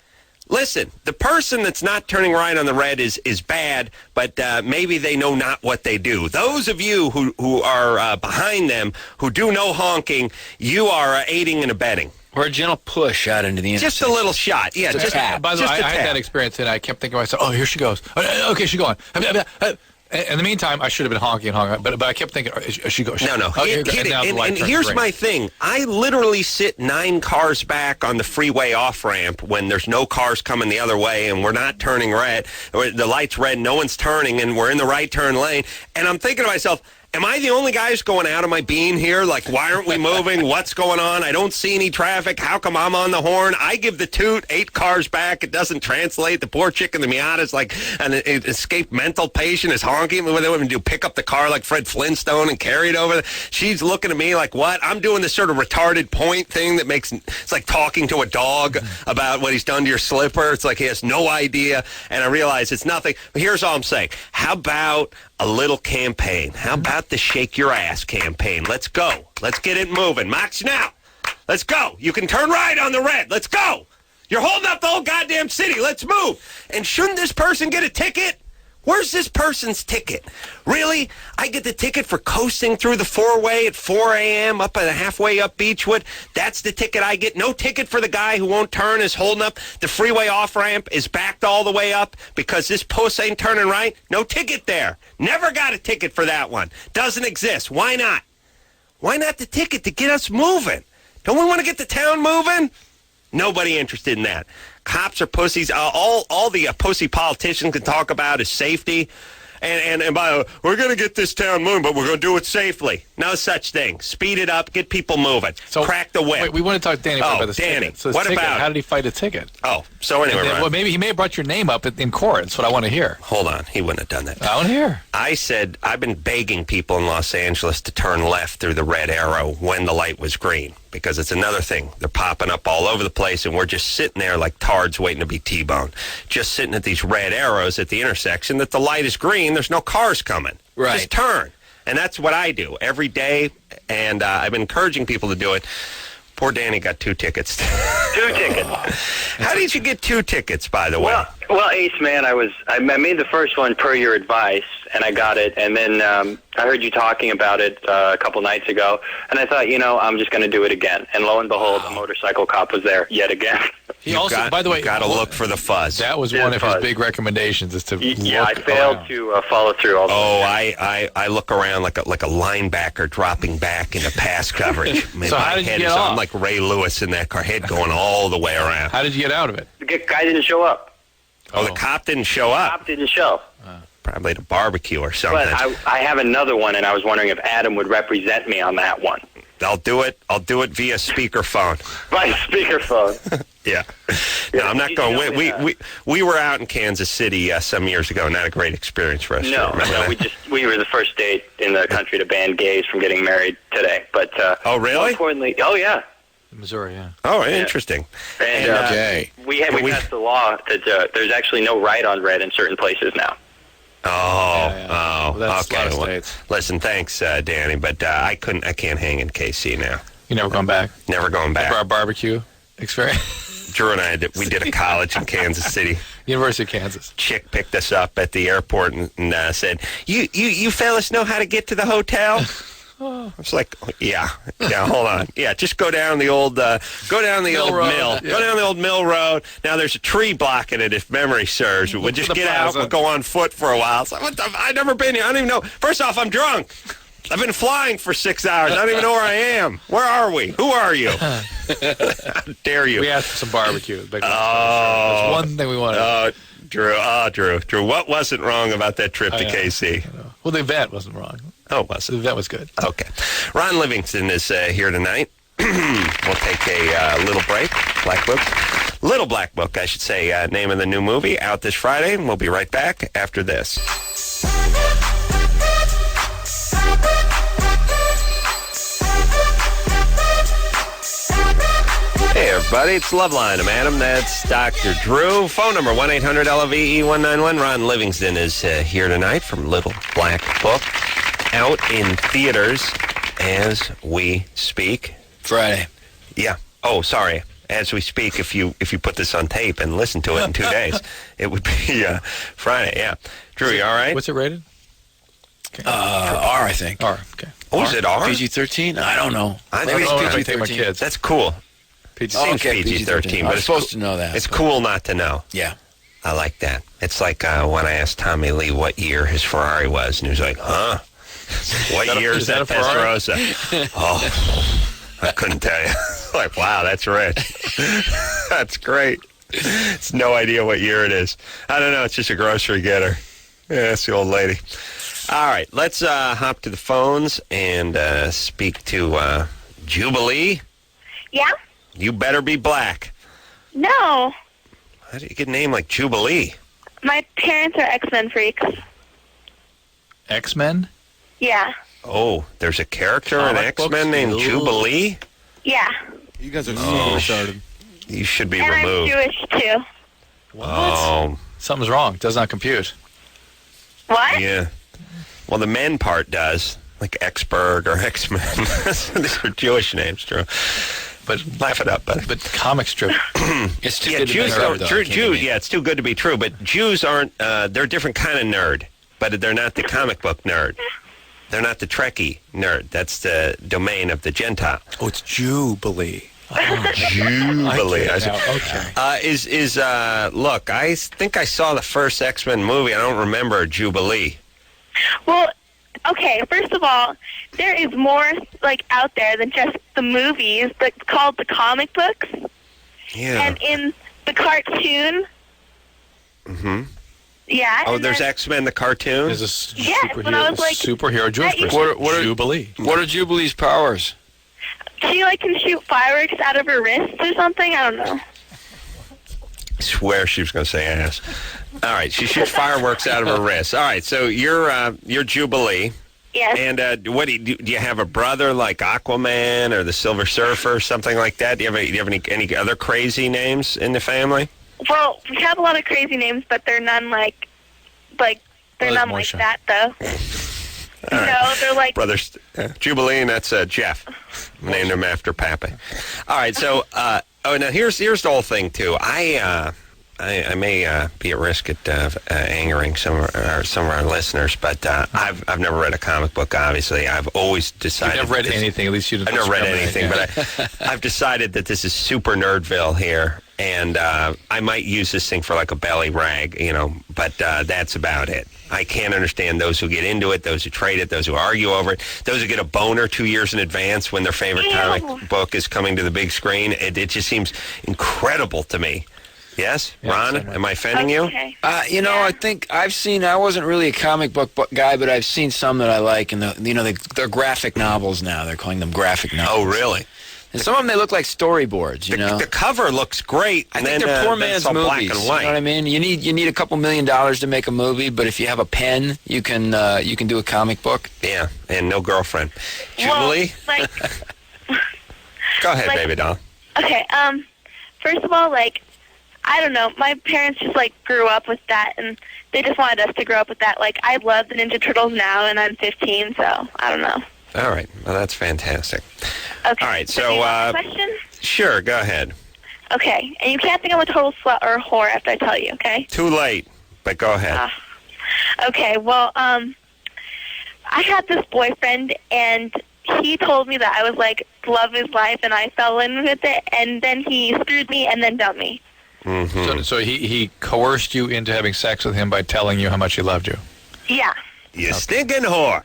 listen, the person that's not turning right on the red is bad, but maybe they know not what they do. Those of you who are behind them, who do no honking, you are aiding and abetting. Or a gentle push out into the intersection. Just a little shot. Yeah, just a tap. By the way, I had that experience, and I kept thinking to myself, oh, here she goes. Okay, she's going. In the meantime, I should have been honking, but I kept thinking, she goes. No. And here's my thing. I literally sit 9 cars back on the freeway off-ramp when there's no cars coming the other way and we're not turning red, or the light's red, no one's turning, and we're in the right turn lane. And I'm thinking to myself, am I the only guy who's going out of my being here? Like, why aren't we moving? What's going on? I don't see any traffic. How come I'm on the horn? I give the toot, 8 cars back. It doesn't translate. The poor chick in the Miata is like an escaped mental patient is honking. What they want to do, pick up the car like Fred Flintstone and carry it over. She's looking at me like, what? I'm doing this sort of retarded point thing that makes, it's like talking to a dog about what he's done to your slipper. It's like he has no idea. And I realize it's nothing. But here's all I'm saying. How about a little campaign? How about the Shake Your Ass campaign? Let's go. Let's get it moving. Mox, now. Let's go. You can turn right on the red. Let's go. You're holding up the whole goddamn city. Let's move. And shouldn't this person get a ticket? Where's this person's ticket? Really? I get the ticket for coasting through the 4-way at 4 a.m. up at halfway up Beechwood. That's the ticket I get. No ticket for the guy who won't turn, is holding up the freeway off-ramp, is backed all the way up because this puss ain't turning right. No ticket there. Never got a ticket for that one. Doesn't exist. Why not? Why not the ticket to get us moving? Don't we want to get the town moving? Nobody interested in that. Cops are pussies. All the pussy politicians can talk about is safety. And by the way, we're going to get this town moving, but we're going to do it safely. No such thing. Speed it up. Get people moving. So, crack the whip. Wait, we want to talk to Danny about this Danny, ticket. So what ticket, about? How did he fight a ticket? Oh, so anyway, well, maybe he may have brought your name up in court. That's what I want to hear. Hold on. He wouldn't have done that. I want to hear. I said, I've been begging people in Los Angeles to turn left through the red arrow when the light was green. because it's another thing. They're popping up all over the place, and we're just sitting there like tards waiting to be T-boned. Just sitting at these red arrows at the intersection that the light is green. There's no cars coming. Right. Just turn. And that's what I do every day, and I've been encouraging people to do it. Poor Danny got 2 tickets. 2 tickets. How did you get 2 tickets, by the way? Well, Ace, man, I made the first one per your advice, and I got it. And then I heard you talking about it a couple nights ago, and I thought, I'm just going to do it again. And lo and behold, the motorcycle cop was there yet again. He also, by the way, got to look for the fuzz. That was one of his big recommendations, is to I failed to follow through all the way. I look around like a linebacker dropping back into pass coverage. So how did you get off? I'm like Ray Lewis in that car, head going all the way around. How did you get out of it? The guy didn't show up. Oh, the cop didn't show up? The cop didn't show. Probably at a barbecue or something. But I have another one, and I was wondering if Adam would represent me on that one. I'll do it via speakerphone. By speakerphone. Yeah. No, I'm not going. We were out in Kansas City some years ago. Not a great experience for us. No, we were the first state in the country to ban gays from getting married today. But oh, really? More importantly, oh yeah. Missouri, yeah. Oh, interesting. And we passed the law that there's actually no right on red in certain places now. Oh, that's okay. a lot of states. Listen, thanks, Danny, but I can't hang in KC now. You never going back? Never going back. For our barbecue experience? Drew and I we did a college in Kansas City. University of Kansas. Chick picked us up at the airport and said, "You fellas know how to get to the hotel?" I was like, yeah, hold on. Yeah, just go down the old mill. Go down the old mill road. Now there's a tree blocking it, if memory serves. We'll just get out. We'll go on foot for a while. So, I've never been here. I don't even know. First off, I'm drunk. I've been flying for 6 hours. I don't even know where I am. Where are we? Who are you? How dare you? We asked for some barbecue. That's one thing we wanted. Drew, what wasn't wrong about that trip to KC? Well, the event wasn't wrong. Oh, it wasn't. The event was good. Okay. Ron Livingston is here tonight. We'll take a little break. Little Black Book, I should say, name of the new movie, out this Friday, and we'll be right back after this. Hey, everybody, it's Loveline. I'm Adam. That's Dr. Drew. Phone number 1-800-LVE-191. Ron Livingston is here tonight from Little Black Book. Out in theaters as we speak. Friday. Yeah. Oh, sorry. As we speak, if you put this on tape and listen to it in 2 days, it would be Friday. Yeah. Drew, you all right? What's it rated? Okay. R, I think. R. Okay. Oh, is it R? PG-13? I don't know. Maybe it's PG-13. Take my kids. That's cool. Seems PG-13, but I'm supposed to know that. It's cool not to know. Yeah. I like that. It's like when I asked Tommy Lee what year his Ferrari was, and he was like, huh? What year is that Testarossa? I couldn't tell you. Like, wow, that's rich. That's great. It's no idea what year it is. I don't know. It's just a grocery getter. Yeah, that's the old lady. All right, let's hop to the phones and speak to Jubilee. Yeah? You better be black. No. How do you get a name like Jubilee? My parents are X-Men freaks. X-Men? Yeah. Oh, there's a character in X-Men named Jubilee? Yeah. You guys are so retarded. You should be and removed. I'm Jewish, too. What? Something's wrong. Does not compute. What? Yeah. Well, the men part does, like X-Berg or X-Men. These are Jewish names, Drew. But laugh it up, buddy. But comic strip. It's too good to be true. Yeah, it's too good to be true. But Jews aren't. They're a different kind of nerd. But they're not the comic book nerd. They're not the Trekkie nerd. That's the domain of the Gentile. Oh, it's Jubilee. Oh, Jubilee. Okay. Look, I think I saw the first X-Men movie. I don't remember Jubilee. Well, okay, first of all, there is more out there than just the movies called the comic books. Yeah. And in the cartoon. Mm-hmm. Yeah. Oh, there's X-Men the cartoon? There's a superhero Jewish person. What are Jubilee. What are Jubilee's powers? She can shoot fireworks out of her wrists or something. I don't know. I swear she was going to say ass. All right, she shoots fireworks out of her wrists. All right, so you're Jubilee. Yes. And what do you have a brother like Aquaman or the Silver Surfer or something like that? Do you have any other crazy names in the family? Well, we have a lot of crazy names, but they're none like none like that though. Right. No, they're like brothers. Jubilee, that's Jeff. Named him after Pappy. All right, so now here's the whole thing too. I may be at risk at angering some of our listeners, but I've never read a comic book. Obviously, I've always decided. You've never read anything. At least you didn't. I've never read anything, but I've decided that this is super Nerdville here, and I might use this thing for like a belly rag, but that's about it. I can't understand those who get into it, those who trade it, those who argue over it, those who get a boner 2 years in advance when their favorite comic book is coming to the big screen. It just seems incredible to me. Yes, Ron, am I offending you? I think I wasn't really a comic book guy, but I've seen some that I like, and they're graphic novels now. They're calling them graphic novels. Oh, really? And some of them, they look like storyboards, The cover looks great. I think they're poor man's movies. Black and white. You know what I mean? You need a couple $1 million to make a movie, but if you have a pen, you can do a comic book. Yeah, and no girlfriend. Jubilee? Well, Go ahead, baby doll. Okay, first of all, I don't know. My parents just, grew up with that, and they just wanted us to grow up with that. I love the Ninja Turtles now, and I'm 15, so I don't know. All right. Well, that's fantastic. Okay. All right, so do you have a question? Sure, go ahead. Okay, and you can't think I'm a total slut or a whore after I tell you, okay? Too late, but go ahead. Okay, well, I had this boyfriend, and he told me that I was, love his life, and I fell in with it, and then he screwed me and then dumped me. Mm-hmm. So he coerced you into having sex with him by telling you how much he loved you? Yeah. You stinking whore.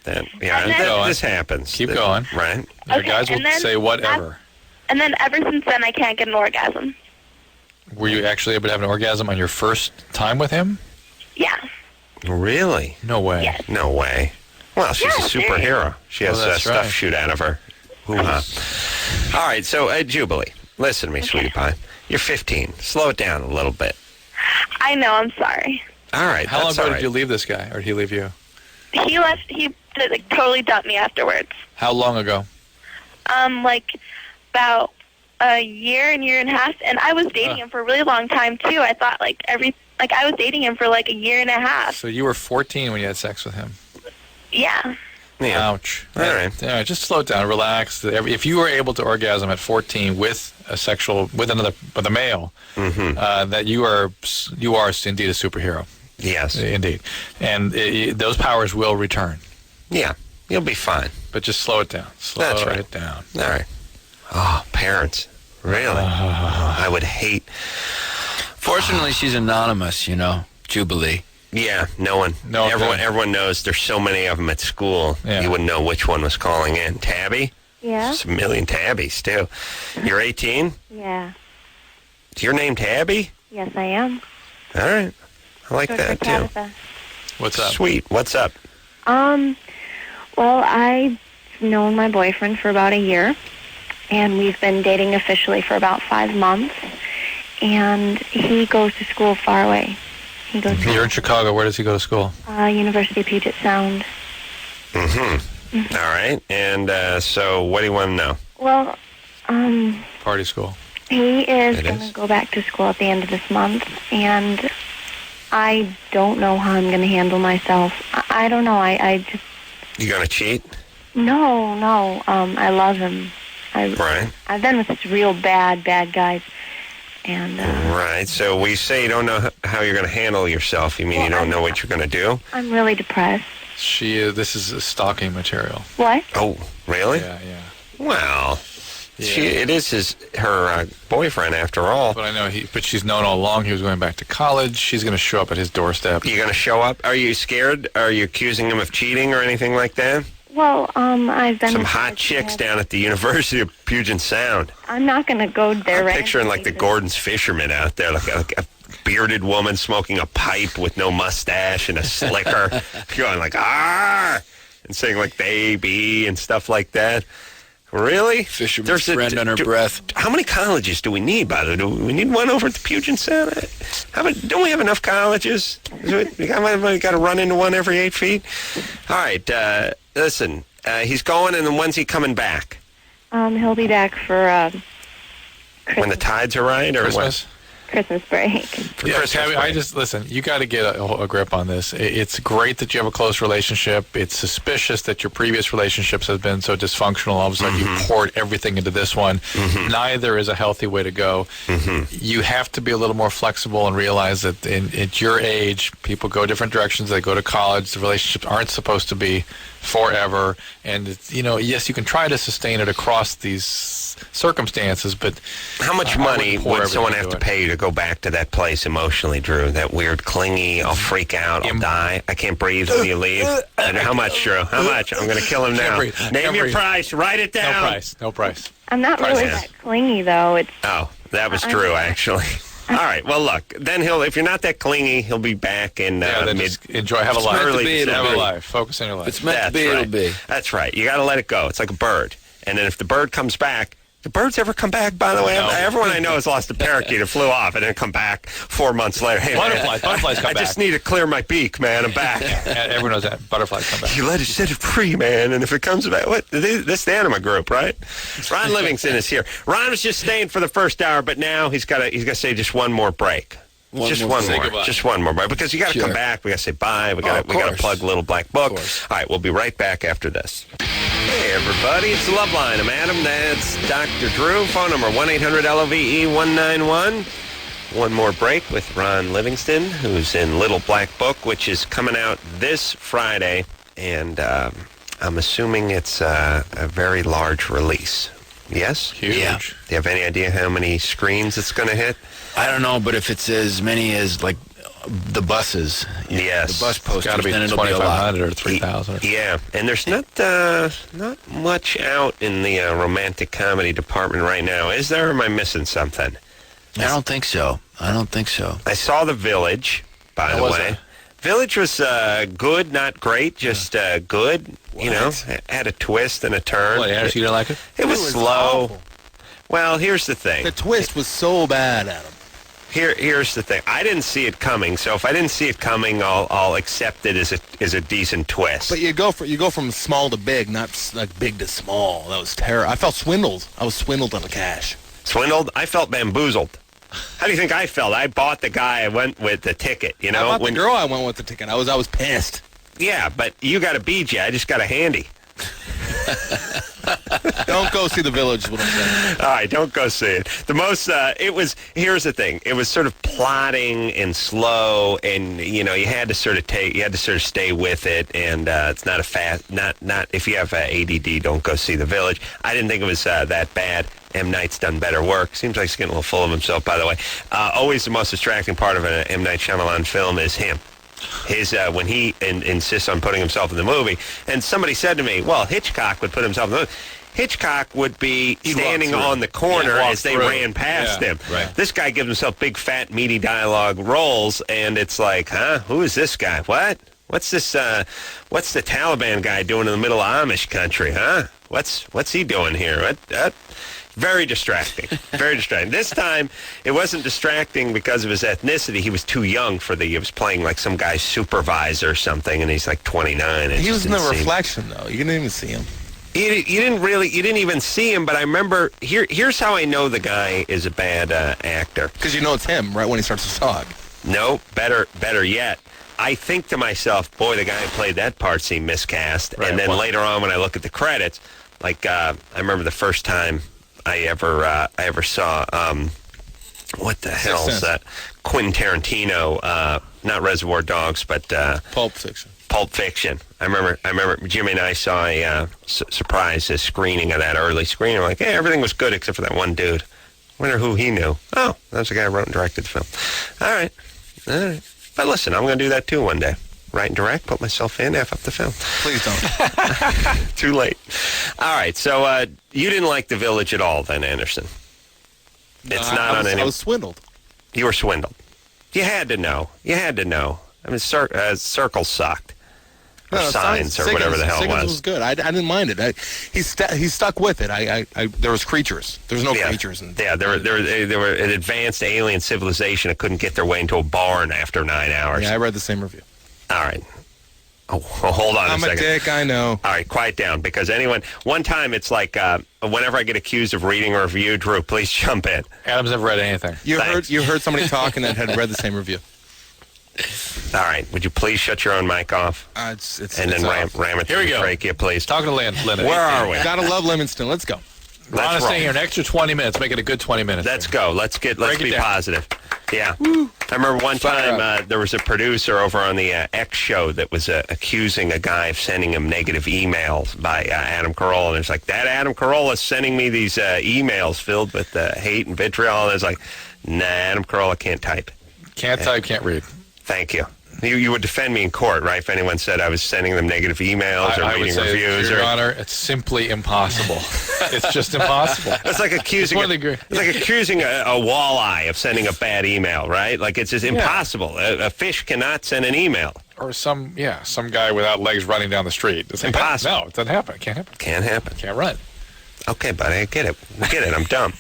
This happens. Keep going. Right. Your guys will say whatever. And then ever since then, I can't get an orgasm. Were you actually able to have an orgasm on your first time with him? Yeah. Really? No way. Yes. No way. Well, she's a superhero. She has stuff shoot out of her. Hoo-ha. All right, so Jubilee, listen to me, sweetie pie. You're 15. Slow it down a little bit. I know. I'm sorry. All right. How long ago did you leave this guy, or did he leave you? He left. He totally dumped me afterwards. How long ago? About a year and a half, and I was dating him for a really long time too. I thought I was dating him for a year and a half. So you were 14 when you had sex with him. Yeah. Ouch. All right. Yeah, just slow it down, relax. If you were able to orgasm at 14 with a male, that you are indeed a superhero. Yes, indeed, and those powers will return. Yeah, you'll be fine. But just slow it down. Slow it down. All right. Oh, parents, really? I would hate. Fortunately, she's anonymous. Jubilee. Yeah, no one. Everyone knows. There's so many of them at school. Yeah. You wouldn't know which one was calling in. Tabby? Yeah. There's a million Tabbies, too. You're 18? Yeah. Is your name Tabby? Yes, I am. All right. I like that, too. What's up? Sweet. What's up? Well, I've known my boyfriend for about a year, and we've been dating officially for about 5 months, and he goes to school far away. You're in Chicago. Where does he go to school? University of Puget Sound. Mm-hmm. All right. And so what do you want to know? Well, Party school. He is going to go back to school at the end of this month, and I don't know how I'm going to handle myself. I don't know. I just... You going to cheat? No. I love him. Right. I've been with some real bad guys. And, right. So we say you don't know how you're going to handle yourself. You mean you don't know what you're going to do? I'm really depressed. This is stalking material. What? Oh, really? Yeah. Well, it is her boyfriend after all. But I know but she's known all along he was going back to college. She's going to show up at his doorstep. You going to show up? Are you scared? Are you accusing him of cheating or anything like that? Well, I've been... Some hot chicks down at the University of Puget Sound. I'm not going to go there. I'm picturing the Gordon's fishermen out there, like a bearded woman smoking a pipe with no mustache and a slicker, going "Arr!" and saying baby and stuff like that. Really? Fisherman's friend on her breath. How many colleges do we need, by the way? Do we need one over at the Puget Sound? Don't we have enough colleges? We got to run into one every 8 feet? All right, listen, he's going, and then when's he coming back? He'll be back for Christmas. When the tides are right, or Christmas? Christmas break. Tabby, I just, listen, you got to get a grip on this. It's great that you have a close relationship. It's suspicious that your previous relationships have been so dysfunctional. All of a sudden, you poured everything into this one. Neither is a healthy way to go. You have to be a little more flexible and realize that at your age, people go different directions. They go to college. The relationships aren't supposed to be forever. And, yes, you can try to sustain it across these circumstances, but how much money would someone have to pay to go back to that place emotionally, Drew? That weird, clingy, I'll freak out, I'll die, I can't breathe when you leave. How much, Drew? How much? I'm going to kill him now. Name your price. Write it down. No price. I'm not really that clingy, though. Oh, that was Drew, actually. All right. Well, look. Then if you're not that clingy, he'll be back in enjoy. Have a life. Have a life. Focus on your life. It's meant to be. It'll be. That's right. You got to let it go. It's like a bird. And then if the bird comes back. Do birds ever come back, by the way? No. Everyone I know has lost a parakeet. It flew off and then come back 4 months later. Hey, butterflies come back. I just need to clear my beak, man. I'm back. Everyone knows that. Butterflies come back. You set it free, man. And if it comes back, this is the Anima Group, right? Ron Livingston is here. Ron was just staying for the first hour, but now he's got to say just one more break. Just one more break. Because you got to come back. We got to say bye. We got to plug Little Black Book. All right, we'll be right back after this. Hey, everybody, it's the Loveline. I'm Adam. That's Dr. Drew. Phone number 1-800-LOVE-191. One more break with Ron Livingston, who's in Little Black Book, which is coming out this Friday. And I'm assuming it's a very large release. Yes? Huge. Yeah. Do you have any idea how many screens it's going to hit? I don't know, but if it's as many as, like, the buses, yes, the bus posters, then it'll be 2,500 or 3,000. Yeah, and there's not much out in the romantic comedy department right now, is there? Or am I missing something? I don't think so. I saw The Village, by the way. Village was good, not great, just good. What? Had a twist and a turn. What, you didn't like it? It was slow. Awful. Well, here's the thing. The twist was so bad, Adam. Here's the thing. I didn't see it coming, so if I didn't see it coming, I'll accept it as a decent twist. But you go from small to big, not like big to small. That was terrible. I felt swindled. I was swindled on the cash. Swindled? I felt bamboozled. How do you think I felt? I bought the guy I went with the ticket. I bought the girl I went with the ticket. I was pissed. Yeah, but you got a BJ. I just got a handy. Don't go see The Village, is what I'm saying. All right, don't go see it. Here's the thing. It was sort of plotting and slow, and you had to sort of stay with it, and it's not a fast, not if you have ADD, don't go see The Village. I didn't think it was that bad. M. Night's done better work. Seems like he's getting a little full of himself, by the way. Always the most distracting part of an M. Night Shyamalan film is him. When he insists on putting himself in the movie. And somebody said to me, well, Hitchcock would put himself in the movie. Hitchcock would be standing on the corner as they ran past him. Right. This guy gives himself big, fat, meaty dialogue roles, and it's like, who is this guy? What? What's this? What's the Taliban guy doing in the middle of Amish country, huh? What's he doing here? What? Very distracting. Very distracting. This time, it wasn't distracting because of his ethnicity. He was too young he was playing like some guy's supervisor or something, and he's like 29. He was in the reflection, though. You didn't even see him. You didn't even see him, but I remember, here's how I know the guy is a bad actor. Because you know it's him right when he starts to talk. No, better yet. I think to myself, boy, the guy who played that part seemed miscast. Right, and then later on when I look at the credits, like I remember the first time I ever saw what the hell's that? Quentin Tarantino, not Reservoir Dogs, but Pulp Fiction. Pulp Fiction. I remember Jimmy and I saw a surprise screening of that early screening. Like, hey, everything was good except for that one dude. Wonder who he knew. Oh, that was the guy who wrote and directed the film. All right. But listen, I'm going to do that too one day. Write and direct, put myself in, F up the film. Please don't. Too late. All right, so you didn't like The Village at all then, Anderson? It's not on any... I was swindled. You were swindled. You had to know. I mean, Circle sucked. or signs or whatever the hell it was good. I didn't mind it. He stuck with it. There was creatures. There's no creatures. There were an advanced alien civilization that couldn't get their way into a barn after 9 hours. Yeah, I read the same review. All right. Oh, hold on a second. I'm a dick, I know. All right, quiet down, because one time it's like, whenever I get accused of reading a review, Drew, please jump in. Adam's never read anything. You heard somebody talking that had read the same review. All right, would you please shut your own mic off? Ram it through the trachea, please. Talking to Linda. Where are we? Gotta love Livingston. Let's go. Ron is staying here an extra 20 minutes. Make it a good 20 minutes. Let's go. Let's be positive. Yeah. Woo. I remember one time there was a producer over on the X show that was accusing a guy of sending him negative emails by Adam Carolla. And it's like, that Adam Carolla is sending me these emails filled with hate and vitriol. And it's like, nah, Adam Carolla can't type. Can't type, can't read. Thank you. You would defend me in court, right? If anyone said I was sending them negative emails or reading reviews. Your Honor, it's simply impossible. It's just impossible. It's like accusing a walleye of sending a bad email, right? Like, it's just impossible. A fish cannot send an email. Or some guy without legs running down the street. It's impossible. No, it doesn't happen. It can't happen. Can't happen. Can't run. Okay, buddy, I get it. I'm dumb.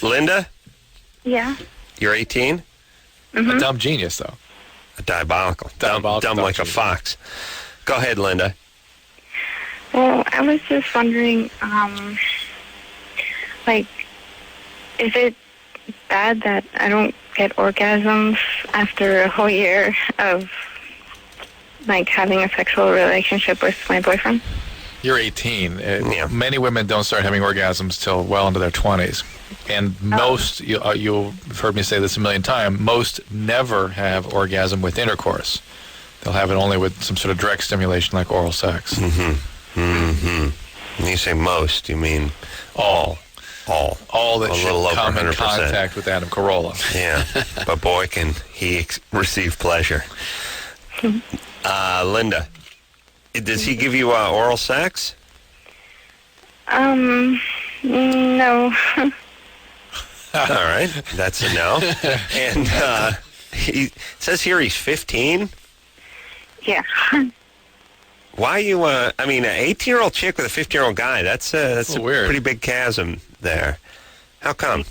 Linda? Yeah. You're 18? Mm-hmm. A dumb genius, though. Diabolical. Dumb like a fox. Go ahead, Linda. Well, I was just wondering, is it bad that I don't get orgasms after a whole year of, having a sexual relationship with my boyfriend? You're 18. Many women don't start having orgasms till well into their 20s. And most, you've heard me say this a million times, most never have orgasm with intercourse. They'll have it only with some sort of direct stimulation like oral sex. Mm-hmm. Mm-hmm. When you say most, you mean all. All that should come in contact with Adam Carolla. Yeah, but boy, can he receive pleasure. Linda, does he give you oral sex? No. All right, that's a no. And he says here he's 15? Yeah. Why you, an 18-year-old chick with a 15-year-old guy, that's a weird. Pretty big chasm there. How come?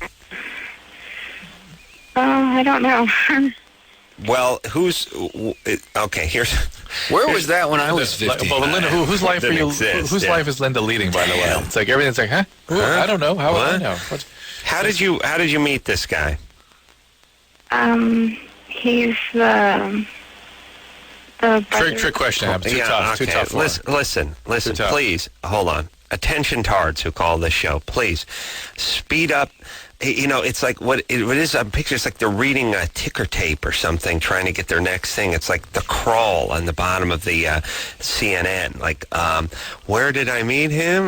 I don't know. Well, here's... Where was that when I was 15? Well, Linda, whose life are you? Whose life is Linda leading, by the way? It's like everything's like, huh? I don't know. How would I know? How did you meet this guy? He's the trick question. Too tough. Too tough. Listen, please, hold on. Attention tards who call this show, please speed up. It's like what it is. I'm picturing it's like they're reading a ticker tape or something, trying to get their next thing. It's like the crawl on the bottom of the CNN. Like, where did I meet him?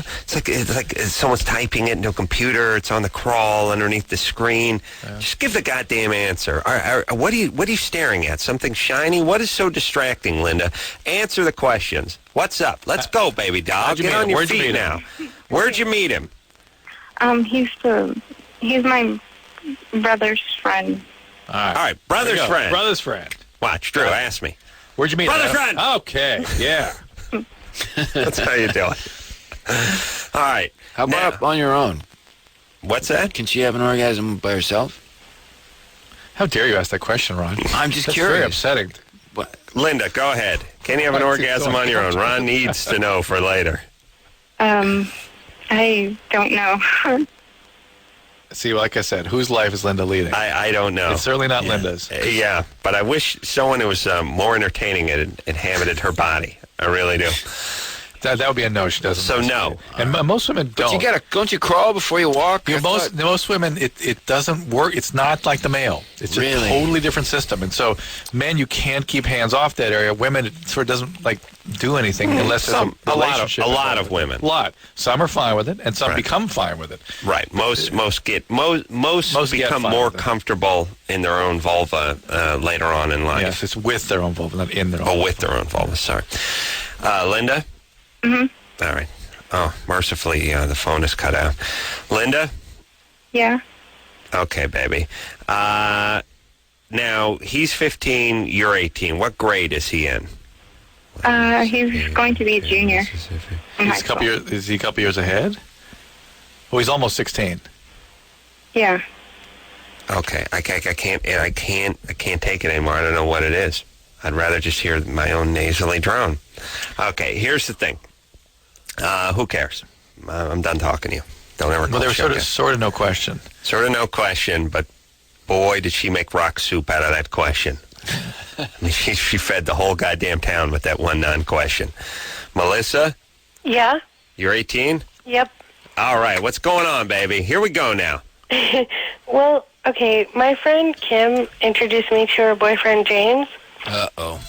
It's like someone's typing it into a computer. It's on the crawl underneath the screen. Yeah. Just give the goddamn answer. What are you staring at? Something shiny? What is so distracting, Linda? Answer the questions. What's up? Let's go, baby doll. Get on your feet now. Where'd you meet him? He's my brother's friend. All right. Brother's friend. Brother's friend. Watch, Drew, ask me. Where'd you meet Brother's friend. Okay, yeah. That's how you do it. All right. How about on your own? What's that? Can she have an orgasm by herself? How dare you ask that question, Ron? I'm just That's curious. Very upsetting. What? Linda, go ahead. Can you have an orgasm on your own? Ron needs to know for later. I don't know. See, like I said, whose life is Linda leading? I don't know. It's certainly not Linda's. Yeah, but I wish someone who was more entertaining had inhabited her body. I really do. That would be a no. She doesn't. So no. And most women don't. Don't you crawl before you walk? Most women, it doesn't work. It's not like the male. It's a totally different system. And so, men, you can't keep hands off that area. Women, it sort of doesn't do anything unless there's a relationship. A lot of women. A lot. Some are fine with it, and some become fine with it. Right. Most become more comfortable in their own vulva later on in life. Yes, it's with their own vulva, not in their own. With their own vulva. Sorry, Linda. Mm-hmm. All right. Oh, mercifully, the phone is cut out. Linda? Yeah. Okay, baby. Now, he's 15, you're 18. What grade is he in? He's going to be a junior. Is he a couple years ahead? Oh, he's almost 16. Yeah. Okay, I can't take it anymore. I don't know what it is. I'd rather just hear my own nasally drone. Okay, here's the thing. Who cares? I'm done talking to you. Don't ever. Well, there was sort of no question. Sort of no question, but boy, did she make rock soup out of that question. I mean, she fed the whole goddamn town with that one non-question. Melissa? Yeah? You're 18? Yep. All right, what's going on, baby? Here we go now. Well, okay, my friend Kim introduced me to her boyfriend James. Uh-oh.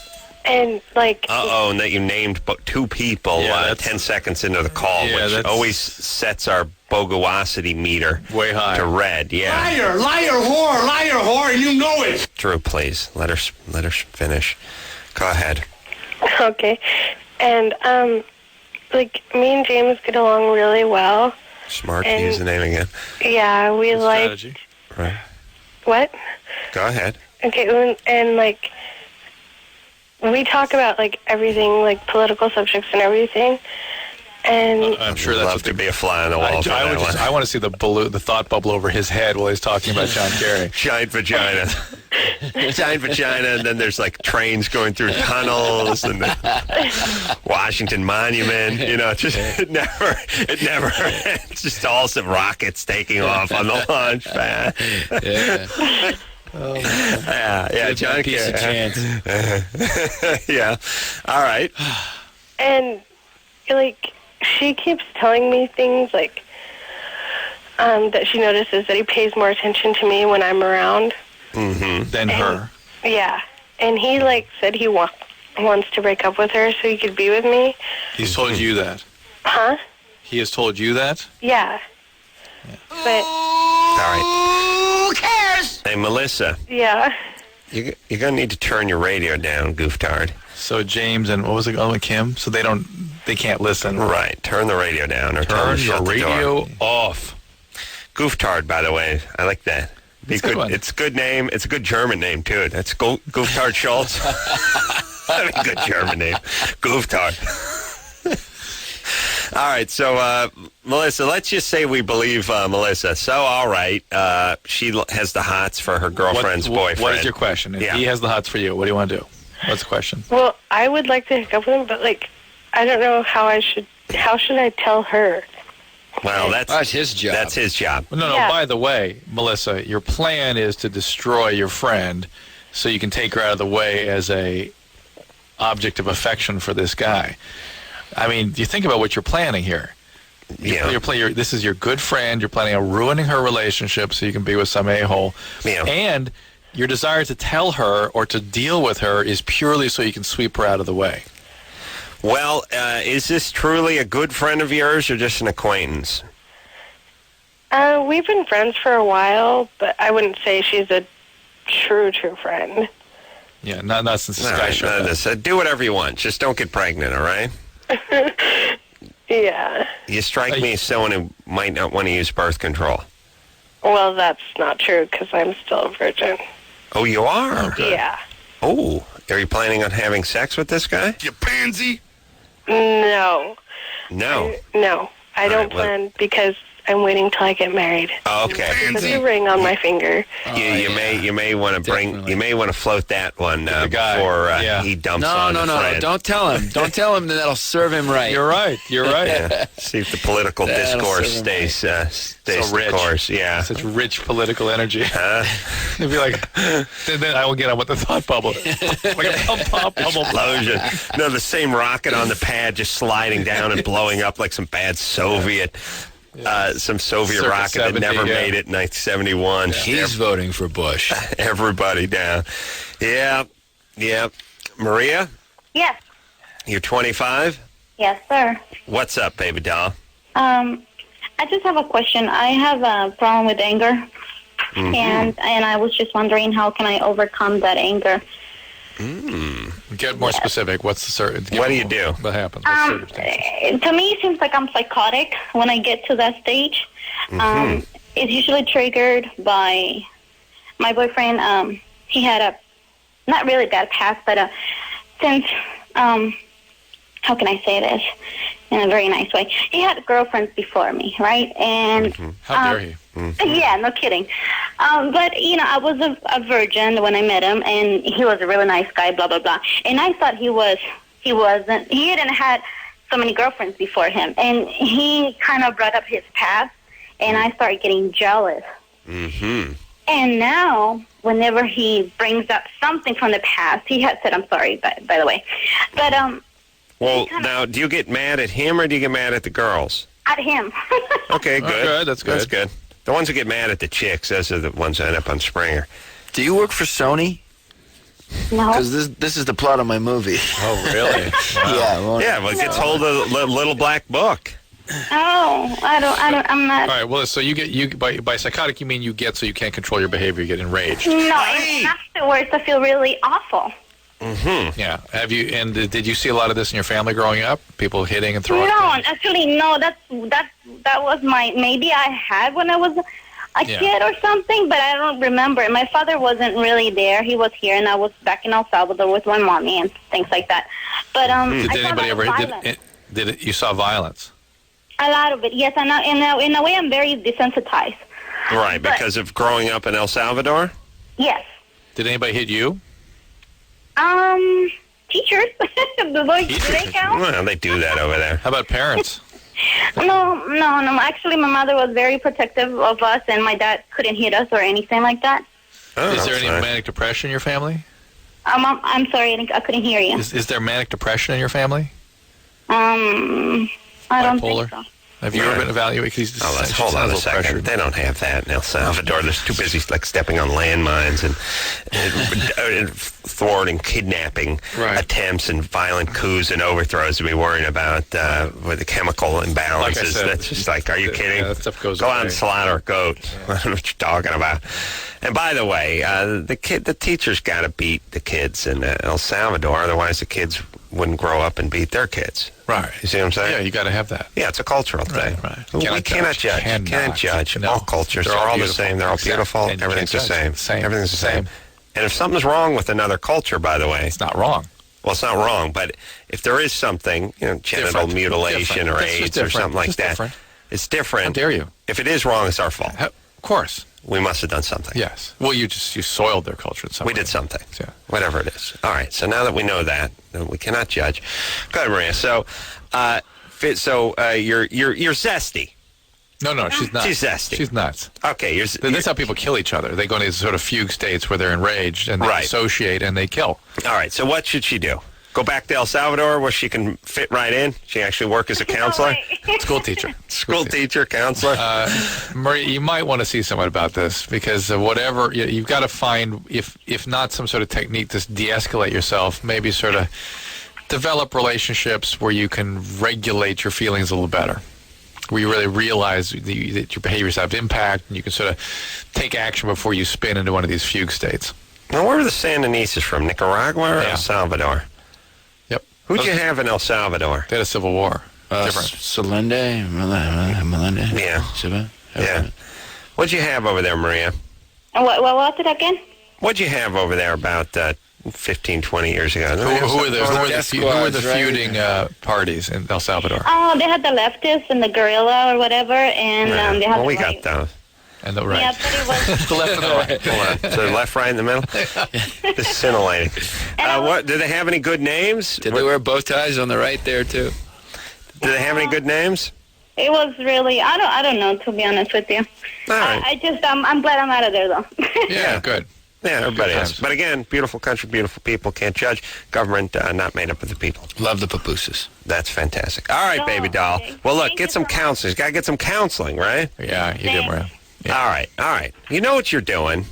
And, like... Uh-oh, and that you named 2 people 10 seconds into the call, which always sets our bogosity meter way high to red. Yeah. Liar, whore, and you know it. Drew, please, let her finish. Go ahead. Okay. And, like, me and James get along really well. Smart, use the name again. Yeah, we strategy. Right. What? Go ahead. Okay, and, like... We talk about, like, everything, like, political subjects and everything, and... I'm sure that's love to be a fly on the wall. I want to see the thought bubble over his head while he's talking about John Kerry. Giant vagina. Giant vagina, and then there's, like, trains going through tunnels, and the Washington Monument, you know, it never ends. Just all some rockets taking off on the launch pad. Yeah. Oh, yeah, John piece of chance. Yeah, all right. And, like, she keeps telling me things, like, that she notices that he pays more attention to me when I'm around. Mm-hmm. Than her. Yeah. And he, like, said he wants to break up with her so he could be with me. He's told you that? Huh? He has told you that? Yeah. But... All right. Who cares? Hey, Melissa. Yeah. You're going to need to turn your radio down, gooftard. So James and what was it called, Kim? So they can't listen. Right. Turn the radio down or turn your radio off. Gooftard, by the way. I like that. It's a good name. It's a good German name, too. That's Gooftard Schultz. Good German name. Gooftard. All right, so Melissa, let's just say we believe Melissa. So, all right, she has the hots for her girlfriend's boyfriend. What is your question? If he has the hots for you, what do you want to do? What's the question? Well, I would like to hook up with him, but, like, I don't know how should I tell her? Well, that's his job. That's his job. No, by the way, Melissa, your plan is to destroy your friend so you can take her out of the way as a object of affection for this guy. I mean, you think about what you're planning here. This is your good friend. You're planning on ruining her relationship so you can be with some a-hole. Yeah. And your desire to tell her or to deal with her is purely so you can sweep her out of the way. Well, is this truly a good friend of yours or just an acquaintance? We've been friends for a while, but I wouldn't say she's a true friend. Yeah, not since this guy showed up. Do whatever you want. Just don't get pregnant, all right? Yeah. You strike me as someone who might not want to use birth control. Well, that's not true because I'm still a virgin. Oh, you are? Okay. Yeah. Oh, are you planning on having sex with this guy? You pansy? No. No? No. I don't plan because I'm waiting till I get married. Oh, okay. There's a ring on my finger. You may want to float that one before he dumps on the friend. No. Don't tell him. Don't tell him that that'll serve him right. You're right. Yeah. See if the political discourse stays the course. Yeah. Such rich political energy. It'd be like, then I will get on with the thought bubble. Like a pump bubble explosion. No, the same rocket on the pad just sliding down and blowing up like some bad Soviet. Some Soviet Circa rocket 70, that never made it in 1971. He's voting for Bush. Everybody down. Yeah. Maria? Yes. You're 25? Yes, sir. What's up, baby doll? I just have a question. I have a problem with anger, and I was just wondering how can I overcome that anger. Get more specific. What's the what do you do? What happens? To me, it seems like I'm psychotic when I get to that stage. It's usually triggered by my boyfriend. He had a not really bad past, but since how can I say this in a very nice way? He had girlfriends before me, right? And how dare he? Yeah, no kidding. But I was a virgin when I met him, and he was a really nice guy. Blah blah blah. And I thought he wasn't. He hadn't had so many girlfriends before him, and he kind of brought up his past, and I started getting jealous. Mm-hmm. And now, whenever he brings up something from the past, he had said, "I'm sorry," by the way, but Well, now, do you get mad at him or do you get mad at the girls? At him. Okay, good. That's good. That's good. The ones who get mad at the chicks, those are the ones that end up on Springer. Do you work for Sony? No. Because this is the plot of my movie. Oh, really? Wow. Yeah. Well, it gets hold of the little black book. Oh, I'm not. All right, well, so by psychotic, you mean you get so you can't control your behavior, you get enraged. No, and afterwards I feel really awful. Mm-hmm. Yeah. Have you? And did you see a lot of this in your family growing up? People hitting and throwing? No, actually, no. That was maybe I had when I was a kid or something, but I don't remember. My father wasn't really there. He was here, and I was back in El Salvador with my mommy and things like that. But did anybody ever? You saw violence? A lot of it, yes. And in a way, I'm very desensitized. Right, because of growing up in El Salvador? Yes. Did anybody hit you? Teachers. Do they count? Well, they do that over there. How about parents? No. Actually, my mother was very protective of us, and my dad couldn't hit us or anything like that. Oh, is there any manic depression in your family? I'm sorry, I couldn't hear you. Is there manic depression in your family? I don't think so. Have you ever been evaluated? Hold on a second. Pressure. They don't have that in El Salvador. They're too busy stepping on landmines and thwarting kidnapping attempts and violent coups and overthrows to be worrying about with the chemical imbalances. Like I said, that's just like, are you kidding? Yeah, that stuff goes Go away. out and slaughter a goat. I don't know what you're talking about. And by the way, the teachers got to beat the kids in El Salvador, otherwise the kids wouldn't grow up and beat their kids. Right. You see what I'm saying? Yeah, you got to have that. Yeah, it's a cultural thing. Right. We cannot judge. Can't judge. No. All cultures. They're all the same. They're all beautiful. Everything's the same. Everything's the same. And if something's wrong with another culture, by the way, it's not wrong. Well, it's not wrong, but if there is something, genital mutilation or AIDS or something like that, it's different. How dare you? If it is wrong, it's our fault. Of course. We must have done something. Yes. Well, you soiled their culture in some way. We did something. Yeah. Whatever it is. All right. So now that we know that, we cannot judge. Go ahead, Maria. So, you're zesty. No, she's not. She's zesty. She's nuts. Okay. That's how people kill each other. They go into these sort of fugue states where they're enraged and they dissociate and they kill. All right. So what should she do? Go back to El Salvador where she can fit right in? She actually work as a counselor? School teacher. School teacher, counselor. Maria, you might want to see someone about this because whatever, you've got to find, if not some sort of technique to de-escalate yourself, maybe sort of develop relationships where you can regulate your feelings a little better, where you really realize that your behaviors have impact and you can sort of take action before you spin into one of these fugue states. Now, where are the Sandinistas from? Nicaragua or El Salvador? Yep. Who'd you have in El Salvador? They had a civil war. Different. Melende. Yeah. What'd you have over there, Maria? What was it again? What'd you have over there about 15, 20 years ago? Who were the feuding parties in El Salvador? Oh, they had the leftists and the guerrilla or whatever, and they had we got those. And the right. Yeah, but it was the left and the right. Hold on. So the left, right, in the middle? This scintillating. What, do they have any good names? Did they wear bow ties on the right there, too? Do they have any good names? It was really, I don't know, to be honest with you. All right. I just, I'm glad I'm out of there, though. Yeah, good. Yeah, everybody is. But again, beautiful country, beautiful people. Can't judge. Government not made up of the people. Love the pupusas. That's fantastic. All right, baby doll. Okay. Well, look, get some counseling. You got to get some counseling, right? Yeah, you did, Maria. Yeah. All right. You know what you're doing.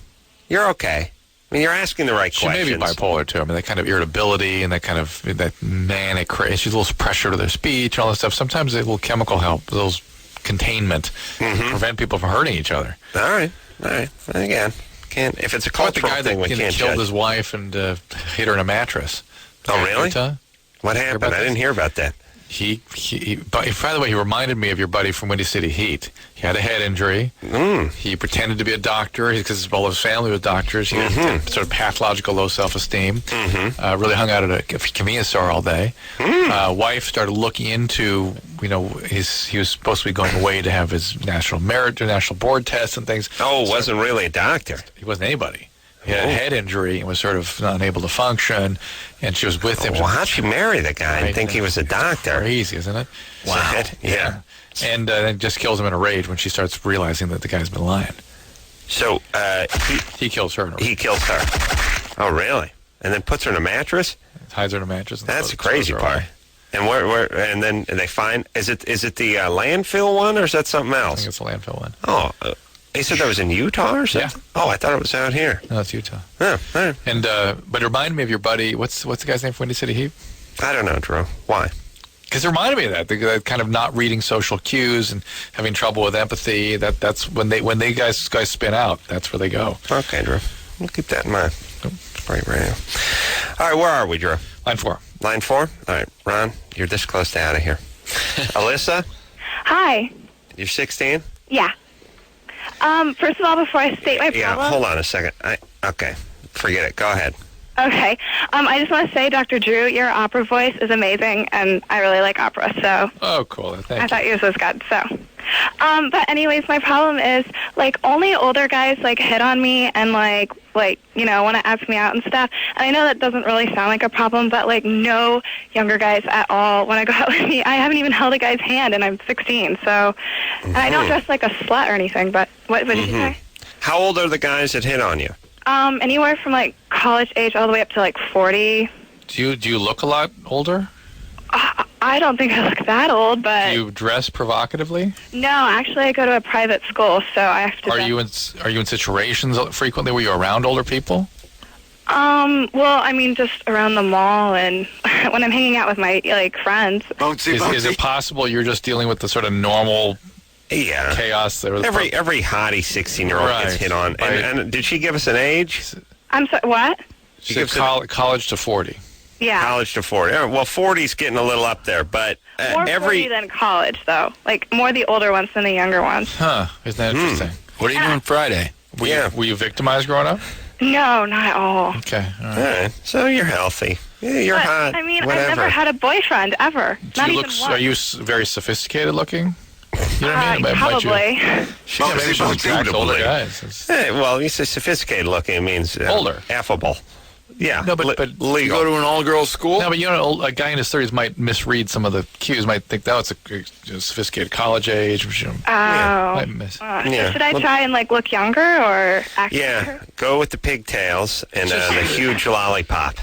You're okay. I mean, you're asking the right questions. She may be bipolar, too. I mean, that kind of irritability and that manic craze. She's a little pressure to their speech and all that stuff. Sometimes a little chemical help, those containment, prevent people from hurting each other. All right. Again, can't. If it's a cultural thing, we can't judge. The guy that killed his wife and hit her in a mattress. Oh, really? What happened? I didn't hear about that. By the way, he reminded me of your buddy from Windy City Heat. He had a head injury. He pretended to be a doctor because all his family was doctors. He had sort of pathological low self-esteem. Really hung out at a convenience store all day. Wife started looking into, he was supposed to be going away to have his national board tests and things. Oh, wasn't really a doctor. He wasn't anybody. He had a head injury and was sort of unable to function, and she was with him. Well, how'd she marry the guy and think he was a doctor? Crazy, isn't it? Wow. Yeah. And then just kills him in a rage when she starts realizing that the guy's been lying. So he kills her. He kills her. Oh, really? And then puts her in a mattress? Hides her in a mattress. That's the crazy part. And where? And then they find, is it the landfill one, or is that something else? I think it's the landfill one. Oh, they said that was in Utah or something? Yeah. Oh, I thought it was out here. No, it's Utah. Oh, all right. And but it reminded me of your buddy. What's the guy's name from Windy City Heat? I don't know, Drew. Why? Because it reminded me of that. The kind of not reading social cues and having trouble with empathy. That's when they guys spin out. That's where they go. Okay, Drew. We'll keep that in mind. Right radio. All right, where are we, Drew? Line 4. Line 4? All right, Ron, you're this close to out of here. Alyssa? Hi. You're 16? Yeah. First of all, before I state my problem... Yeah, hold on a second. Okay, forget it. Go ahead. Okay. I just want to say, Dr. Drew, your opera voice is amazing, and I really like opera, so... Oh, cool. Thank you. I thought yours was good, so... but anyways, my problem is, only older guys, hit on me and, want to ask me out and stuff. And I know that doesn't really sound like a problem, but, no younger guys at all want to go out with me. I haven't even held a guy's hand, and I'm 16, so... And I don't dress like a slut or anything, but... What did you say? How old are the guys that hit on you? Anywhere from, college age all the way up to, 40. Do you look a lot older? I don't think I look that old, but... Do you dress provocatively? No, actually, I go to a private school, so I have to... Are you in situations frequently where you're around older people? Well, I mean, just around the mall and when I'm hanging out with my, friends. Is it possible you're just dealing with the sort of normal... Yeah. Chaos there. Every hottie 16-year-old gets hit on. And did she give us an age? I'm sorry, what? She gives college to 40. Yeah. College to 40. Well, 40's getting a little up there, but more 40 than college, though. More the older ones than the younger ones. Huh. Isn't that interesting? What are you doing Friday? Were you victimized growing up? No, not at all. Okay. All right. So you're healthy. Yeah, you're hot. I mean, whatever. I've never had a boyfriend, ever. Not even once. Are you very sophisticated looking? You know what I mean? Probably. Maybe she attracts older guys. Well, you say sophisticated looking, it means older. Affable. Yeah, no, but legal. You go to an all-girls school? No, but a guy in his 30s might misread some of the cues, might think, it's a sophisticated college age. Should I try and, look younger or act younger? Go with the pigtails and the huge lollipop.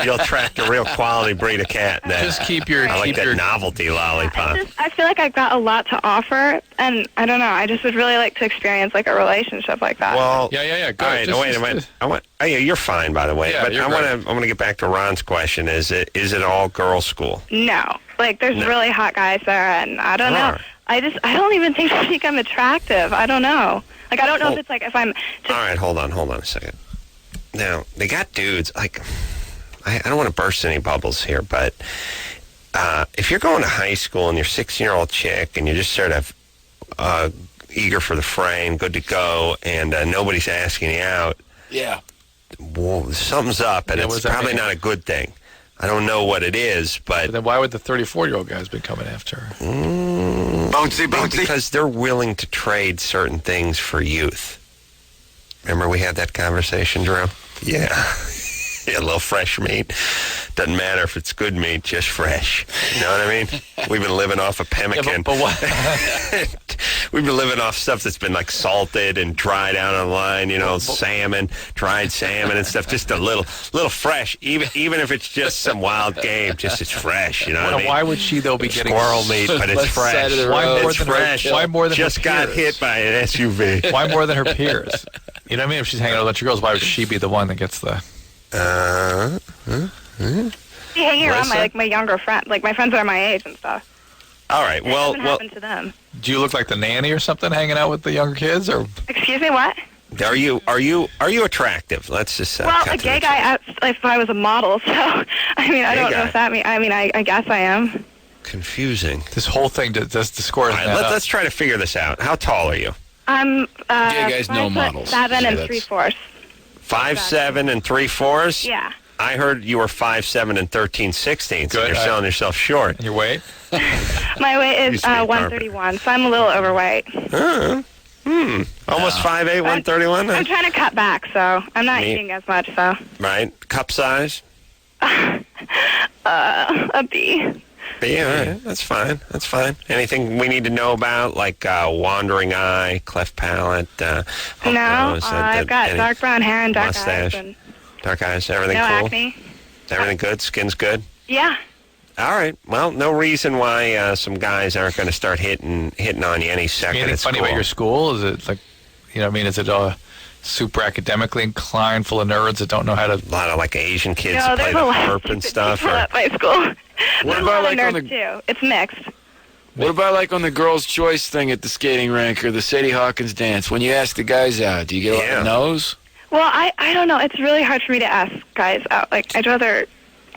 You'll attract a real quality breed of cat. Just keep your... I like that novelty lollipop. I feel like I've got a lot to offer, and I don't know, I just would really like to experience, a relationship like that. Well... Yeah, good. All right, wait a minute. You're fine, by the way. Yeah, but I want to get back to Ron's question. Is it all girls' school? No. There's really hot guys there, and I don't know. I don't even think I'm attractive. I don't know. I don't know if it's if I'm... All right, hold on a second. Now, they got dudes, I don't want to burst any bubbles here, but if you're going to high school and you're a 16-year-old chick and you're just sort of eager for the fray and good to go and nobody's asking you out... Yeah. Well, something's up, and it's probably not a good thing. I don't know what it is, but then why would the 34-year-old guys be coming after her? Bouncy. Because they're willing to trade certain things for youth. Remember we had that conversation, Drew? Yeah. A little fresh meat. Doesn't matter if it's good meat, just fresh. You know what I mean? We've been living off a pemmican. Yeah, but what? We've been living off stuff that's been salted and dried out on the line, salmon, dried salmon and stuff. Just a little fresh, even if it's just some wild game, just it's fresh. You know what I mean? Why would she though be getting squirrel meat? But it's fresh. Why more than just her got peers? hit by an SUV? Why more than her peers? You know what I mean? If she's hanging out with a bunch of girls, why would she be the one that gets the? Hanging around my younger friends, my friends are my age and stuff. All right. It doesn't happen to them. Do you look like the nanny or something, hanging out with the younger kids, or? Excuse me, what? Are you attractive? Let's just well, a gay guy. If I was a model, so I don't know if that means. I guess I am. Confusing. This whole thing does the score. All right, let's try to figure this out. How tall are you? I'm. Gay guys know models. 5'7" and 3/4. 5'7" and 3/4. Yeah. I heard you were 5'7" and 13/16. So you're selling yourself short. And your weight? My weight is 131, so I'm a little overweight. Almost 5'8", 131. I'm trying to cut back, so I'm not eating as much. So. Right. Cup size? A B. B, all right. That's fine. That's fine. Anything we need to know about, like wandering eye, cleft palate? No, I've got dark brown hair and dark mustache. eyes. Dark eyes. Everything no cool? Acne. Everything good? Skin's good? Yeah. All right. Well, no reason why some guys aren't going to start hitting on you any second. Anything funny about your school? Is it like, is it super academically inclined, full of nerds that don't know how to? A lot of like Asian kids that play the harp and stuff. At my school. What about like on the? Too. It's mixed. What about like on the girls' choice thing at the skating rink or the Sadie Hawkins dance? When you ask the guys out, do you get a lot of no's? Well, I don't know. It's really hard for me to ask guys out. Like, I'd rather.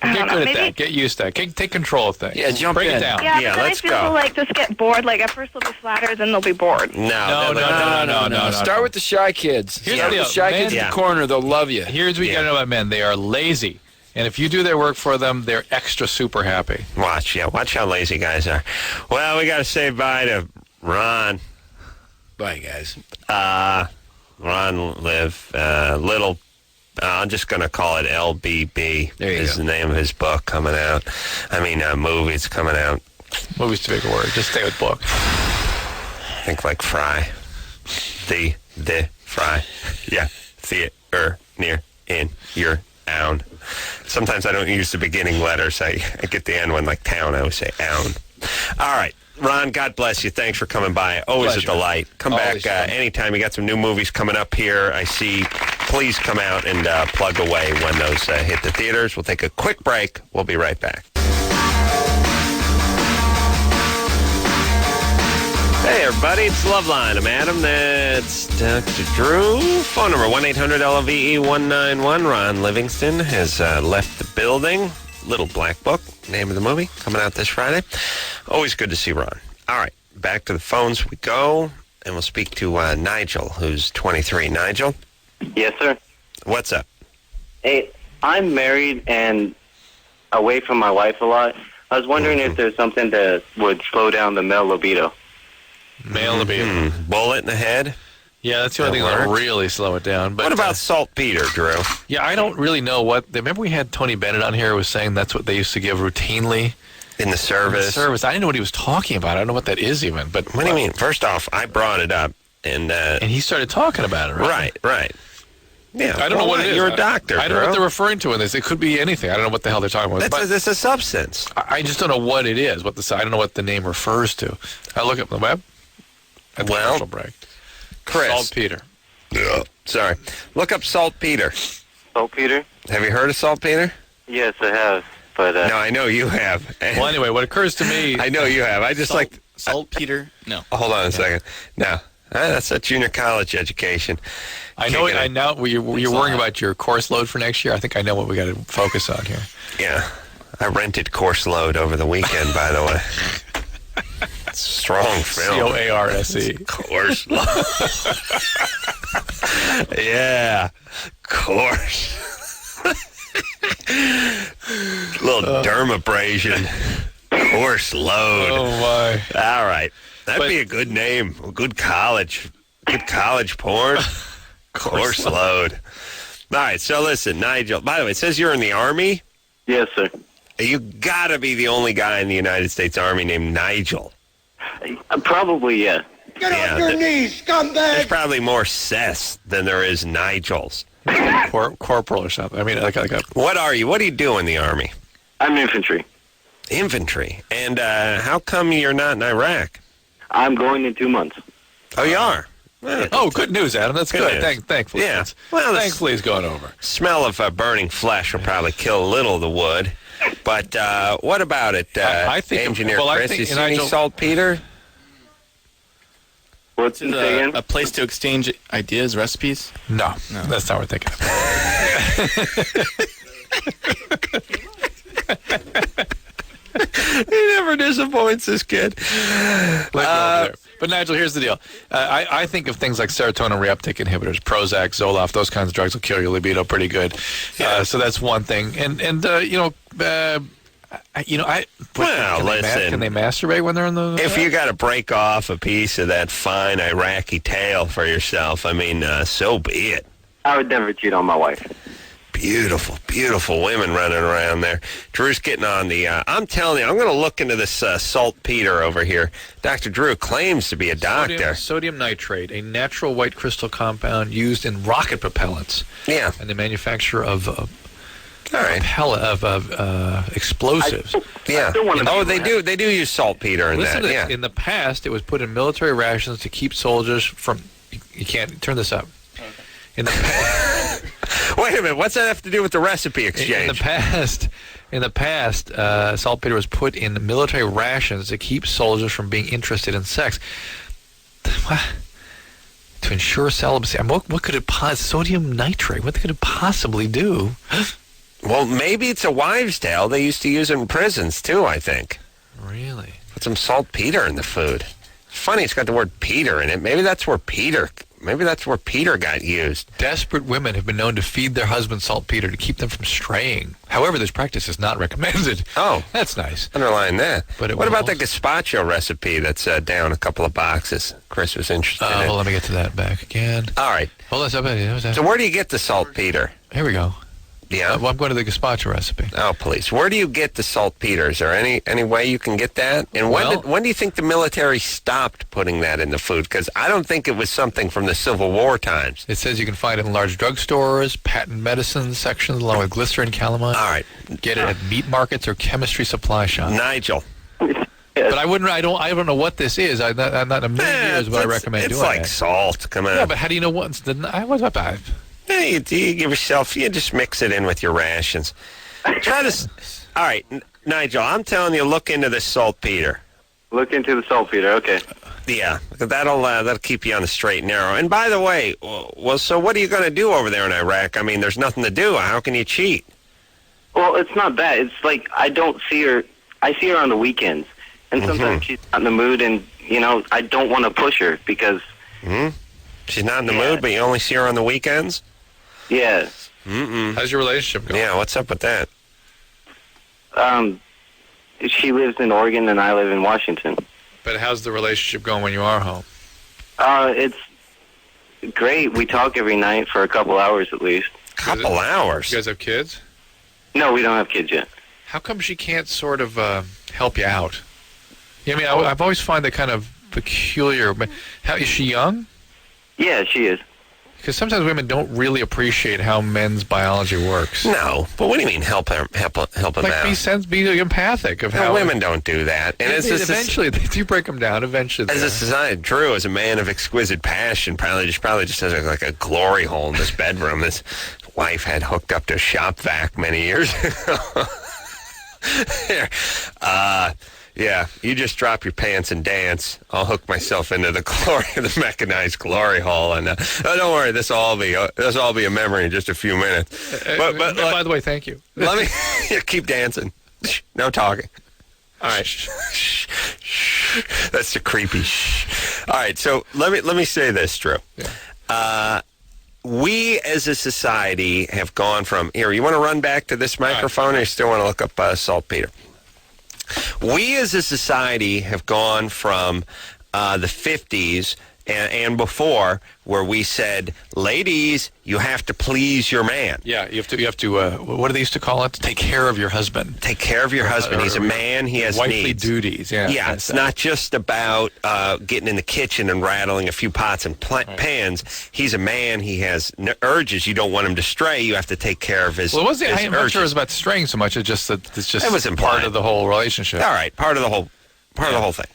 Get good at that. Get used to that. Take control of things. Yeah, jump Break in. it down. Yeah, let's go. People like just get bored. Like at first they'll be flattered, then they'll be bored. No. Start with the shy kids. Start with the shy kids in the corner. They'll love you. Here's what you got to know about men. They are lazy. And if you do their work for them, they're extra super happy. Watch how lazy guys are. Well, we got to say bye to Ron. Bye, guys. Ron Liv, little. I'm just going to call it LBB. There you is go. the name of his book coming out. Movie's coming out. Movie's too big a word. Just stay with book. Think like Fry. The Fry. Yeah. Theater near in your town. Sometimes I don't use the beginning letters. I get the end one like town. I always say own. All right. Ron, God bless you. Thanks for coming by. Always a delight. Come back anytime. You got some new movies coming up here. I see. Please come out and plug away when those hit the theaters. We'll take a quick break. We'll be right back. Hey, everybody. It's Loveline. I'm Adam. That's Dr. Drew. Phone number 1-800-LOVE-191. Ron Livingston has left the building. Little Black Book, name of the movie, coming out this Friday. Always good to see Ron. All right, back to the phones we go, and we'll speak to Nigel, who's 23. Nigel? Yes, sir. What's up? Hey, I'm married and away from my wife a lot. I was wondering if there's something that would slow down the male libido. Male libido. Bullet in the head? Yeah, that's the only thing that'll really slow it down. But what about saltpeter, Drew? Yeah, I don't really know what. Remember we had Tony Bennett on here who was saying that's what they used to give routinely in the service. I didn't know what he was talking about. I don't know what that is even. But what do you mean? First off, I brought it up, and he started talking about it. Right. Yeah, I don't know what it is. You're a doctor. I don't know what they're referring to in this. It could be anything. I don't know what the hell they're talking about. It's a substance. I just don't know what it is. I don't know what the name refers to. I look up the web. At the commercial break. Chris. Saltpeter. Yeah. Sorry. Look up saltpeter. Saltpeter? Have you heard of saltpeter? Yes, I have. But no, I know you have. Well, anyway, what occurs to me... I know you have. I just saltpeter? No. Hold on a second. No. That's a junior college education. I know you're worrying about your course load for next year. I think I know what we got to focus on here. Yeah. I rented Course Load over the weekend, by the way. Strong film. C-O-A-R-S-E. Course Load. Yeah. Course. Little dermabrasion. Course Load. Oh, my. All right. That'd be a good name. A good college. Good college porn. Course Load. All right. So listen, Nigel. By the way, it says you're in the Army. Yes, sir. You gotta be the only guy in the United States Army named Nigel. Probably, yeah. Get off your knees, scumbag! There's probably more Seths than there is Nigels. Corporal or something. I mean, like a... What are you? What do you do in the Army? I'm infantry. Infantry? And how come you're not in Iraq? I'm going in 2 months. Oh, you are? Well, good news, Adam. That's good. Thankfully. Yeah. Well, thankfully, it's gone over. Smell of burning flesh will probably kill a little of the wood. But what about it, I think Engineer Chris? You see any saltpeter? What's it a place to exchange ideas, recipes? No, that's not what we're thinking of. He never disappoints, this kid. But Nigel, here's the deal. I think of things like serotonin reuptake inhibitors, Prozac, Zoloft, those kinds of drugs will kill your libido pretty good. So that's one thing. And listen. Can they masturbate when they're in the? If you got to break off a piece of that fine Iraqi tail for yourself, I mean, so be it. I would never cheat on my wife. Beautiful, beautiful women running around there. Drew's getting on the... I'm telling you, I'm going to look into this saltpeter over here. Dr. Drew claims to be a doctor. Sodium nitrate, a natural white crystal compound used in rocket propellants. Yeah. And the manufacture of... explosives. Yeah. They do use saltpeter in that. Yeah. In the past, it was put in military rations to keep soldiers from... You can't turn this up. In the past... Wait a minute. What's that have to do with the recipe exchange? In the past, saltpeter was put in military rations to keep soldiers from being interested in sex. To ensure celibacy. I mean, what could it possibly... Sodium nitrate. What could it possibly do? Well, maybe it's a wives' tale. They used to use it in prisons, too, I think. Really? Put some saltpeter in the food. It's funny, it's got the word Peter in it. Maybe that's where Peter got used. Desperate women have been known to feed their husbands saltpeter to keep them from straying. However, this practice is not recommended. Oh. That's nice. Underline that. But what about the gazpacho recipe that's down a couple of boxes? Chris was interested in. Well, let me get to that back again. All right. Hold on. So where do you get the saltpeter? Here we go. Yeah. Well, I'm going to the gazpacho recipe. Oh, please. Where do you get the saltpeter? Is there any way you can get that? And when do you think the military stopped putting that in the food? Because I don't think it was something from the Civil War times. It says you can find it in large drugstores, patent medicine sections, along with glycerin, calamine. All right. Get it at meat markets or chemistry supply shops. Nigel. But I don't know what this is. I'm not in a million years would I recommend doing it. It's like salt. Come on. Yeah, but how do you know what's the... Hey, you give yourself, you just mix it in with your rations. All right, Nigel, I'm telling you, look into this saltpeter. Look into the saltpeter, okay. Yeah, that'll keep you on the straight and narrow. And by the way, so what are you going to do over there in Iraq? I mean, there's nothing to do. How can you cheat? Well, it's not that. It's like I don't see her. I see her on the weekends. And sometimes she's not in the mood, and, I don't want to push her because... She's not in the mood, but you only see her on the weekends? Yeah. How's your relationship going? Yeah, what's up with that? She lives in Oregon and I live in Washington. But how's the relationship going when you are home? It's great. We talk every night for a couple hours at least. Couple hours? You guys have kids? No, we don't have kids yet. How come she can't sort of help you out? I mean, I've always found that kind of peculiar. How is she young? Yeah, she is. Because sometimes women don't really appreciate how men's biology works. No, but what do you mean help him out? Be empathic of how women don't do that. And eventually, they do break them down. Eventually, as a society, Drew, as a man of exquisite passion, probably just has like a glory hole in this bedroom. His wife had hooked up to a shop vac many years ago. Yeah, you just drop your pants and dance. I'll hook myself into the mechanized glory hole, and don't worry, this will all be a memory in just a few minutes. But by the way, thank you. Let me keep dancing. No talking. All right, that's the creepy. All right, so let me say this, Drew. Yeah. We as a society have gone from here. You want to run back to this microphone, or you still want to look up saltpeter? We as a society have gone from the 50s and before, where we said, ladies, you have to please your man. Yeah, you have to. What do they used to call it? Take care of your husband. Take care of your husband. He's a man. He has wifely needs. duties. Yeah. Yeah, it's not just about getting in the kitchen and rattling a few pots and pans. He's a man. He has urges. You don't want him to stray. You have to take care of his. Well, his I'm not sure it was about straying so much. It's just that it was part of the whole relationship. All right, part of the whole thing.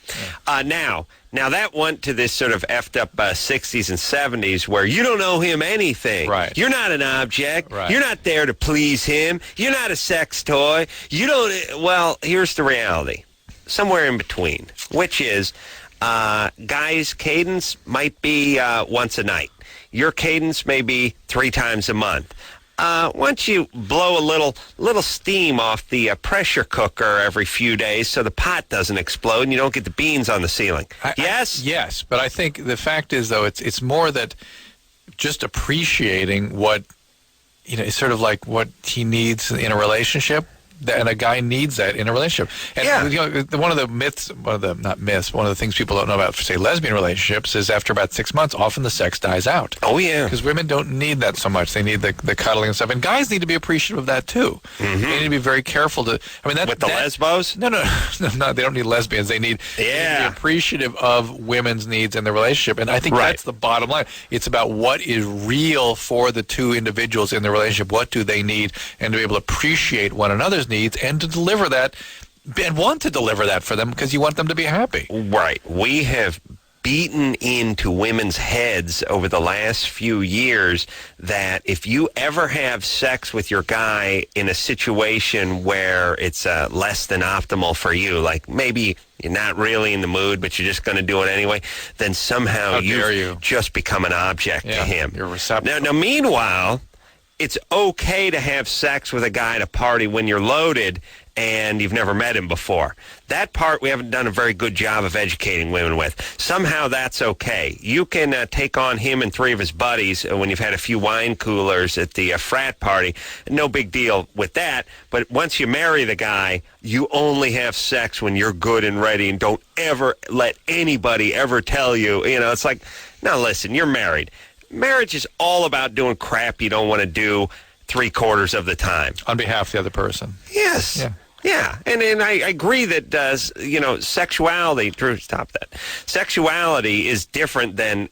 Yeah. Now that went to this sort of effed up 60s and 70s where you don't owe him anything. Right. You're not an object. Right. You're not there to please him. You're not a sex toy. You don't. Well, here's the reality. Somewhere in between, which is guys' cadence might be once a night. Your cadence may be 3 times a month. Once you blow a little steam off the pressure cooker every few days so the pot doesn't explode and you don't get the beans on the ceiling. Yes? Yes, but I think the fact is, though, it's more that just appreciating what, it's sort of like what he needs in a relationship. And a guy needs that in a relationship. And one of the myths, one of the things people don't know about, say, lesbian relationships is after about 6 months, often the sex dies out. Oh, yeah. Because women don't need that so much. They need the cuddling and stuff. And guys need to be appreciative of that, too. Mm-hmm. They need to be very careful to... With the lesbos? No, they don't need lesbians. They need to be appreciative of women's needs in the relationship. And I think that's the bottom line. It's about what is real for the two individuals in the relationship. What do they need? And to be able to appreciate one another's needs and to deliver that and want to deliver that for them because you want them to be happy. Right. We have beaten into women's heads over the last few years that if you ever have sex with your guy in a situation where it's less than optimal for you, like maybe you're not really in the mood, but you're just going to do it anyway, then somehow you just become an object to him. You're receptive. Now, meanwhile, it's okay to have sex with a guy at a party when you're loaded and you've never met him before. That part we haven't done a very good job of educating women with. Somehow that's okay. You can take on him and 3 of his buddies when you've had a few wine coolers at the frat party. No big deal with that. But once you marry the guy, you only have sex when you're good and ready, and don't ever let anybody ever tell you, it's like, now listen, you're married. Marriage is all about doing crap you don't want to do 3/4 of the time. On behalf of the other person. Yes. Yeah. And I agree that, sexuality, Drew, stop that. Sexuality is different than,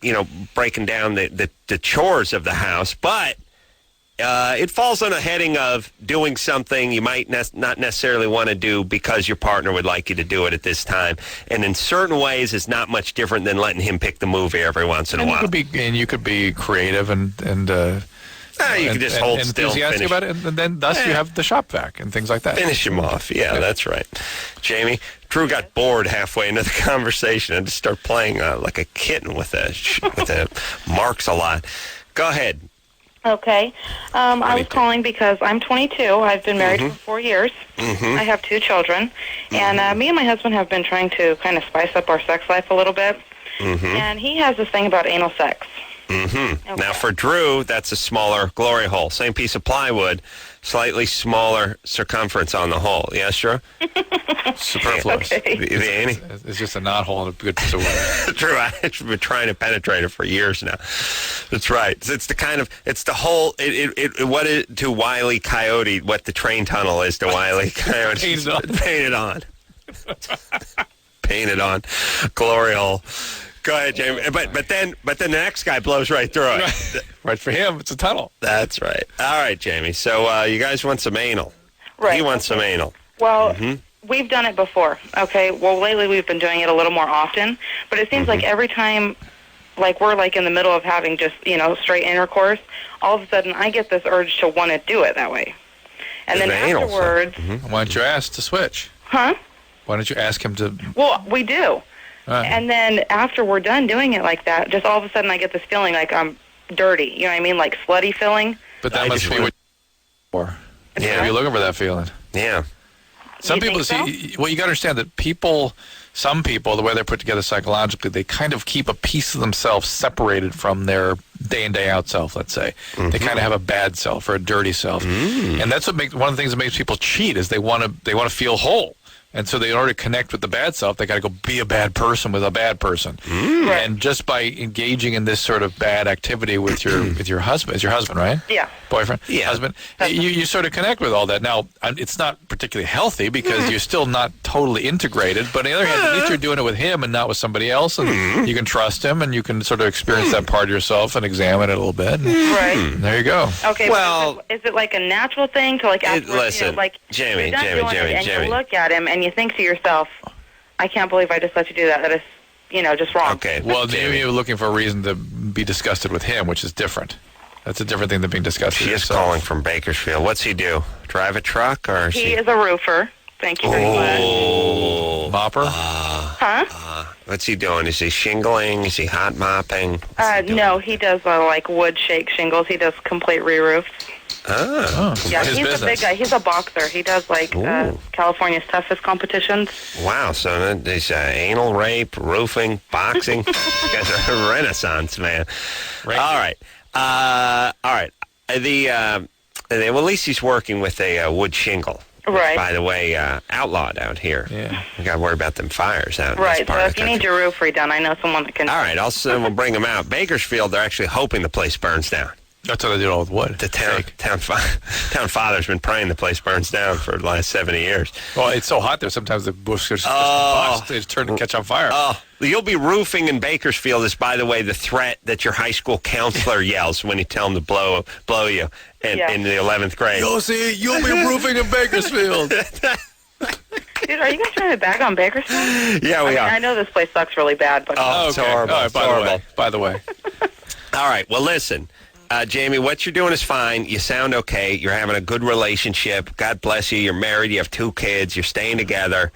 breaking down the chores of the house, but it falls on a heading of doing something you might not necessarily want to do because your partner would like you to do it at this time. And in certain ways, it's not much different than letting him pick the movie every once in a while. You could be creative and you can just hold still. Enthusiastic about it, and then thus you have the shop vac and things like that. Finish him off. Yeah, that's right. Jamie, Drew got bored halfway into the conversation and just started playing like a kitten with marks a lot. Go ahead. Okay. I was calling because I'm 22. I've been married for 4 years. I have 2 children. And me and my husband have been trying to kind of spice up our sex life a little bit. And he has this thing about anal sex. Okay. Now, for Drew, that's a smaller glory hole. Same piece of plywood, slightly smaller circumference on the hole. Yes, Drew? Superfluous. Okay. It's just a knot hole and a good piece of wood. Drew, I've been trying to penetrate it for years now. That's right. It's the whole, what is to Wile E. Coyote, what the train tunnel is to Wile E. Coyote. Painted on. Painted on. Glory hole. Go ahead, Jamie. But then the next guy blows right through it. Right for him, it's a tunnel. That's right. All right, Jamie. So you guys want some anal. Right. He wants some anal. Well, we've done it before, okay? Well, lately we've been doing it a little more often, but it seems like every time, like we're like in the middle of having just, straight intercourse, all of a sudden I get this urge to want to do it that way. And then afterwards... Why don't you ask to switch? Huh? Why don't you ask him to... Well, we do. And then after we're done doing it like that, just all of a sudden I get this feeling like I'm dirty. You know what I mean? Like slutty feeling. But that must be what you're looking for. Yeah. You're looking for that feeling. Yeah. Some people, well, you got to understand that some people, the way they're put together psychologically, they kind of keep a piece of themselves separated from their day in, day out self, let's say. They kind of have a bad self or a dirty self. And that's one of the things that makes people cheat is they want to feel whole. And so in order to connect with the bad self, they got to go be a bad person with a bad person. And just by engaging in this sort of bad activity with your husband, it's your husband, right? Yeah. Boyfriend? Yeah. Husband? You sort of connect with all that. Now, it's not particularly healthy because you're still not totally integrated. But on the other hand, at least you're doing it with him and not with somebody else. And you can trust him and you can sort of experience that part of yourself and examine it a little bit. Right. There you go. Okay. Well, is it like a natural thing to like after, listen, Jamie, Jamie. You look at him and you think to yourself, I can't believe I just let you do that. That is, just wrong. Okay. Well, maybe you're looking for a reason to be disgusted with him, which is different. That's a different thing than being disgusted with yourself. She is calling from Bakersfield. What's he do? Drive a truck or? He is a roofer. Thank you very much. Mopper? Huh? Huh? What's he doing? Is he shingling? Is he hot mopping? No, he does like wood shake shingles. He does complete re-roofs. Oh. Yeah, he's a big guy. He's a boxer. He does like California's toughest competitions. Wow, so there's anal rape, roofing, boxing. You guys are a renaissance, man. Right. All right. All right. Well, at least he's working with a wood shingle. Right. By the way, outlawed out here. Yeah. You got to worry about them fires out in Right. this So part of if the you need country. your roof redone, I know someone that can. All right, we'll bring them out. Bakersfield, they're actually hoping the place burns down. That's what I did all with wood. The town father's been praying the place burns down for the last 70 years. Well, it's so hot there. Sometimes the bush just bust. They just turn and catch on fire. Oh, you'll be roofing in Bakersfield is, by the way, the threat that your high school counselor yells when you tell him to blow you in the 11th grade. You'll see, you'll be roofing in Bakersfield. Dude, are you guys trying to bag on Bakersfield? Yeah, we are. I know this place sucks really bad, but it's horrible. All right, It's horrible. By the way. All right, well, listen. Jamie, what you're doing is fine. You sound okay. You're having a good relationship. God bless you. You're married. You have 2 kids. You're staying together.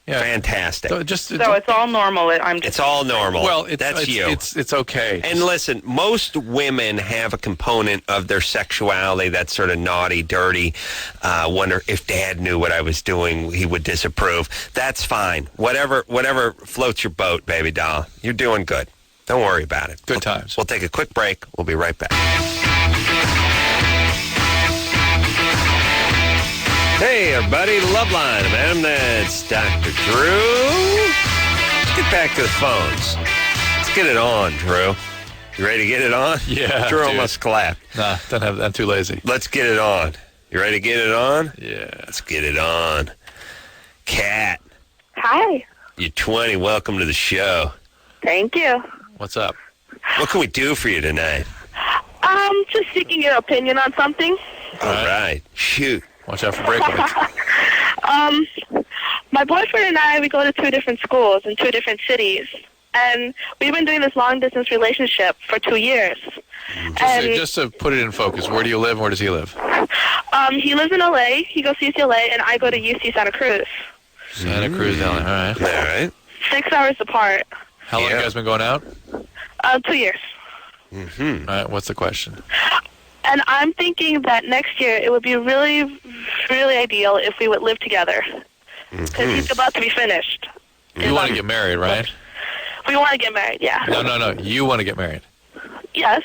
Yeah. Fantastic. so it's all normal. It's all normal. Well, that's you. It's okay. And listen, most women have a component of their sexuality that's sort of naughty, dirty. Wonder if Dad knew what I was doing, he would disapprove. That's fine. Whatever floats your boat, baby doll. You're doing good. Don't worry about it. Good times. We'll take a quick break. We'll be right back. Hey, everybody. Loveline, man. That's Dr. Drew. Let's get back to the phones. Let's get it on, Drew. You ready to get it on? Yeah. Drew dude. almost clapped. Nah, I'm too lazy. Let's get it on. You ready to get it on? Yeah. Let's get it on. Kat, Hi. you're 20. Welcome to the show. Thank you. What's up? What can we do for you tonight? Just seeking your opinion on something. All right. Shoot. Watch out for breakaways. My boyfriend and I, we go to 2 different schools in 2 different cities. And we've been doing this long-distance relationship for 2 years. Just to put it in focus, where do you live and where does he live? He lives in L.A., he goes to UCLA, and I go to UC Santa Cruz. Santa Cruz, LA. All right. All right. 6 hours apart. How long have you guys been going out? 2 years. Mm-hmm. All right, what's the question? And I'm thinking that next year it would be really, really ideal if we would live together. Because he's about to be finished. You want to get married, right? We want to get married, yeah. No. You want to get married. Yes.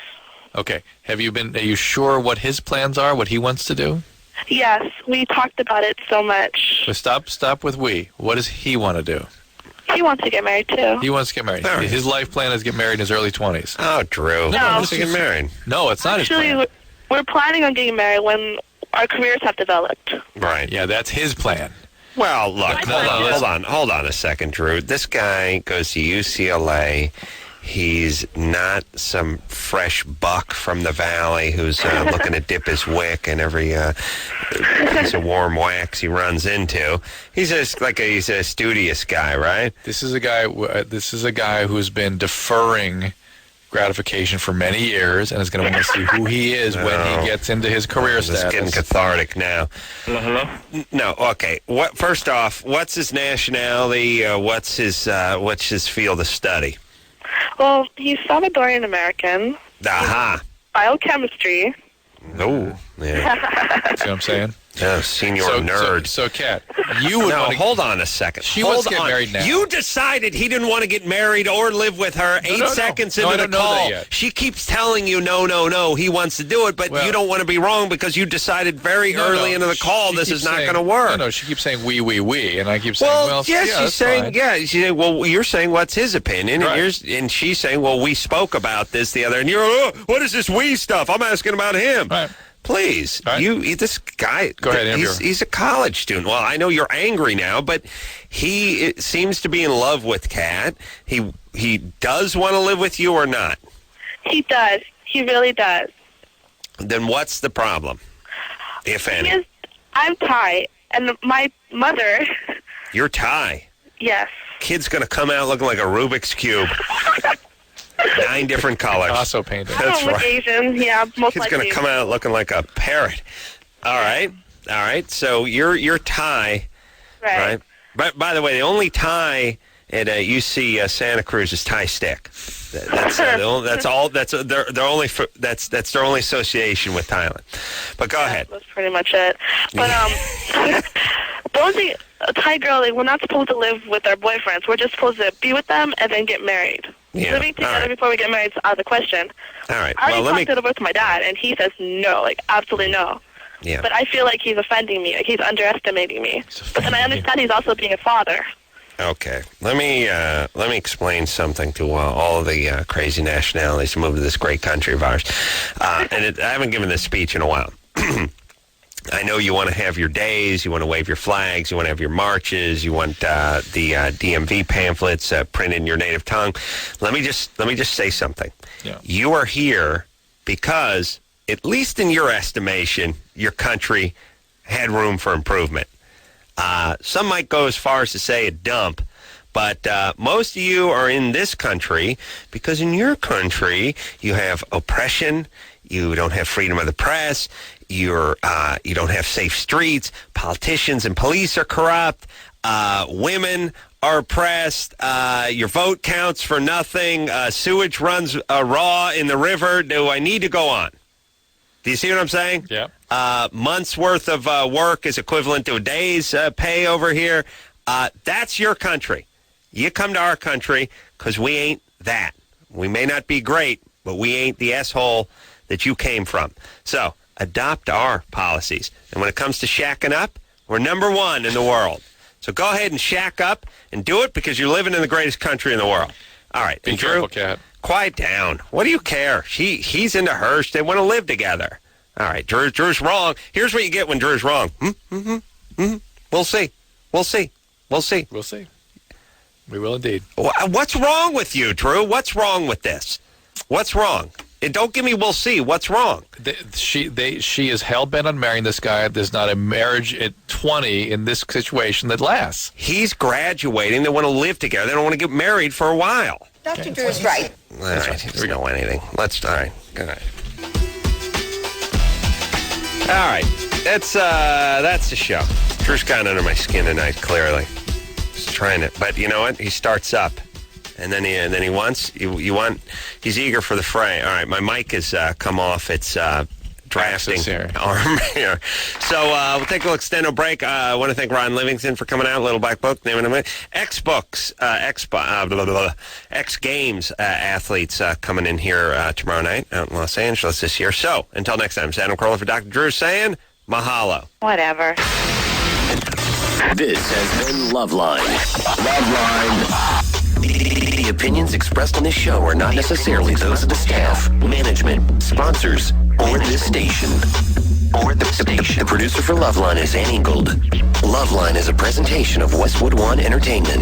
Okay. Are you sure what his plans are, what he wants to do? Yes, we talked about it so much. But stop with we. What does he want to do? He wants to get married, too. He wants to get married. Right. His life plan is to get married in his early 20s. Oh, Drew. No. He wants to get married. No, it's not his plan. Actually, we're planning on getting married when our careers have developed. Right. Yeah, that's his plan. Well, look, No, hold on a second, Drew. This guy goes to UCLA. He's not some fresh buck from the valley who's looking to dip his wick in every piece of warm wax he runs into. He's a studious guy, right? This is a guy who's been deferring gratification for many years and is going to want to see who he is when he gets into his career status. It's getting cathartic now. Hello? No, okay. First off, what's his nationality? What's his field of study? Well, he's Salvadorian American. Aha. Biochemistry. Oh, yeah. See what I'm saying? Yeah, senior nerd. So, Kat, you would want to... hold on a second. She wants to get married now. You decided he didn't want to get married or live with her 8 seconds into the call. She keeps telling you, no, he wants to do it, but you don't want to be wrong because you decided very early into the call this is not going to work. No, she keeps saying we, and I keep saying, she's saying, she's saying, well, you're saying what's his opinion, and she's saying, well, we spoke about this the other, and you're, what is this we stuff? I'm asking about him. Right. Please, this guy. Go ahead, he's a college student. Well, I know you're angry now, but he seems to be in love with Kat. He does want to live with you or not? He does. He really does. Then what's the problem, if any? I'm Thai, and my mother... You're Thai? Yes. Kid's going to come out looking like a Rubik's Cube. 9 different colors. Also painted. That's right. Asian, yeah, most Kid's likely. going to come out looking like a parrot. All right. So you're Thai, right? But by the way, the only Thai at UC Santa Cruz's Thai Stick. That's all. That's their only association with Thailand. But go ahead. That's pretty much it. But supposing a Thai girl, like, we're not supposed to live with our boyfriends. We're just supposed to be with them and then get married. Yeah. Living together before we get married is out of the question. All right. I already talked it over with my dad, and he says no, like absolutely no. Yeah. But I feel like he's offending me, like he's underestimating me. But then I understand he's also being a father. Okay, let me explain something to all of the crazy nationalities who moved to this great country of ours. I haven't given this speech in a while. I know you want to have your days, you want to wave your flags, you want to have your marches, you want the DMV pamphlets printed in your native tongue. Let me just say something. Yeah. You are here because, at least in your estimation, your country had room for improvement. Some might go as far as to say a dump, but most of you are in this country because in your country you have oppression, you don't have freedom of the press, you don't have safe streets, politicians and police are corrupt, women are oppressed, your vote counts for nothing, sewage runs raw in the river. Do I need to go on? Do you see what I'm saying? Yeah. Months worth of work is equivalent to a day's pay over here. That's your country. You come to our country because we ain't that. We may not be great, but we ain't the asshole that you came from. So adopt our policies. And when it comes to shacking up, we're number one in the world. So go ahead and shack up and do it because you're living in the greatest country in the world. All right. Be careful, Cat. Quiet down. What do you care? He's into her. They want to live together. All right, Drew's wrong. Here's what you get when Drew's wrong. We'll see. We'll see. We'll see. We'll see. We will indeed. What's wrong with you, Drew? What's wrong with this? What's wrong? Don't give me we'll see. What's wrong? She is hell-bent on marrying this guy. There's not a marriage at 20 in this situation that lasts. He's graduating. They want to live together. They don't want to get married for a while. Dr. Drew is right. All right. He doesn't know anything. All right. Good night. All right. That's the show. Drew's gotten under my skin tonight, clearly. He's trying to, but you know what? He starts up. And then he's eager for the fray. All right, my mic has come off. It's drafting arm here. So we'll take a little extended break. I want to thank Ron Livingston for coming out. Little Black Book, name in a minute. X Games athletes coming in here tomorrow night out in Los Angeles this year. So until next time, it's Adam Carolla for Dr. Drew saying mahalo. Whatever. This has been Loveline. Loveline. The opinions expressed on this show are not necessarily those of the staff, management, sponsors, or this station. The producer for Loveline is Ann Ingold. Loveline is a presentation of Westwood One Entertainment.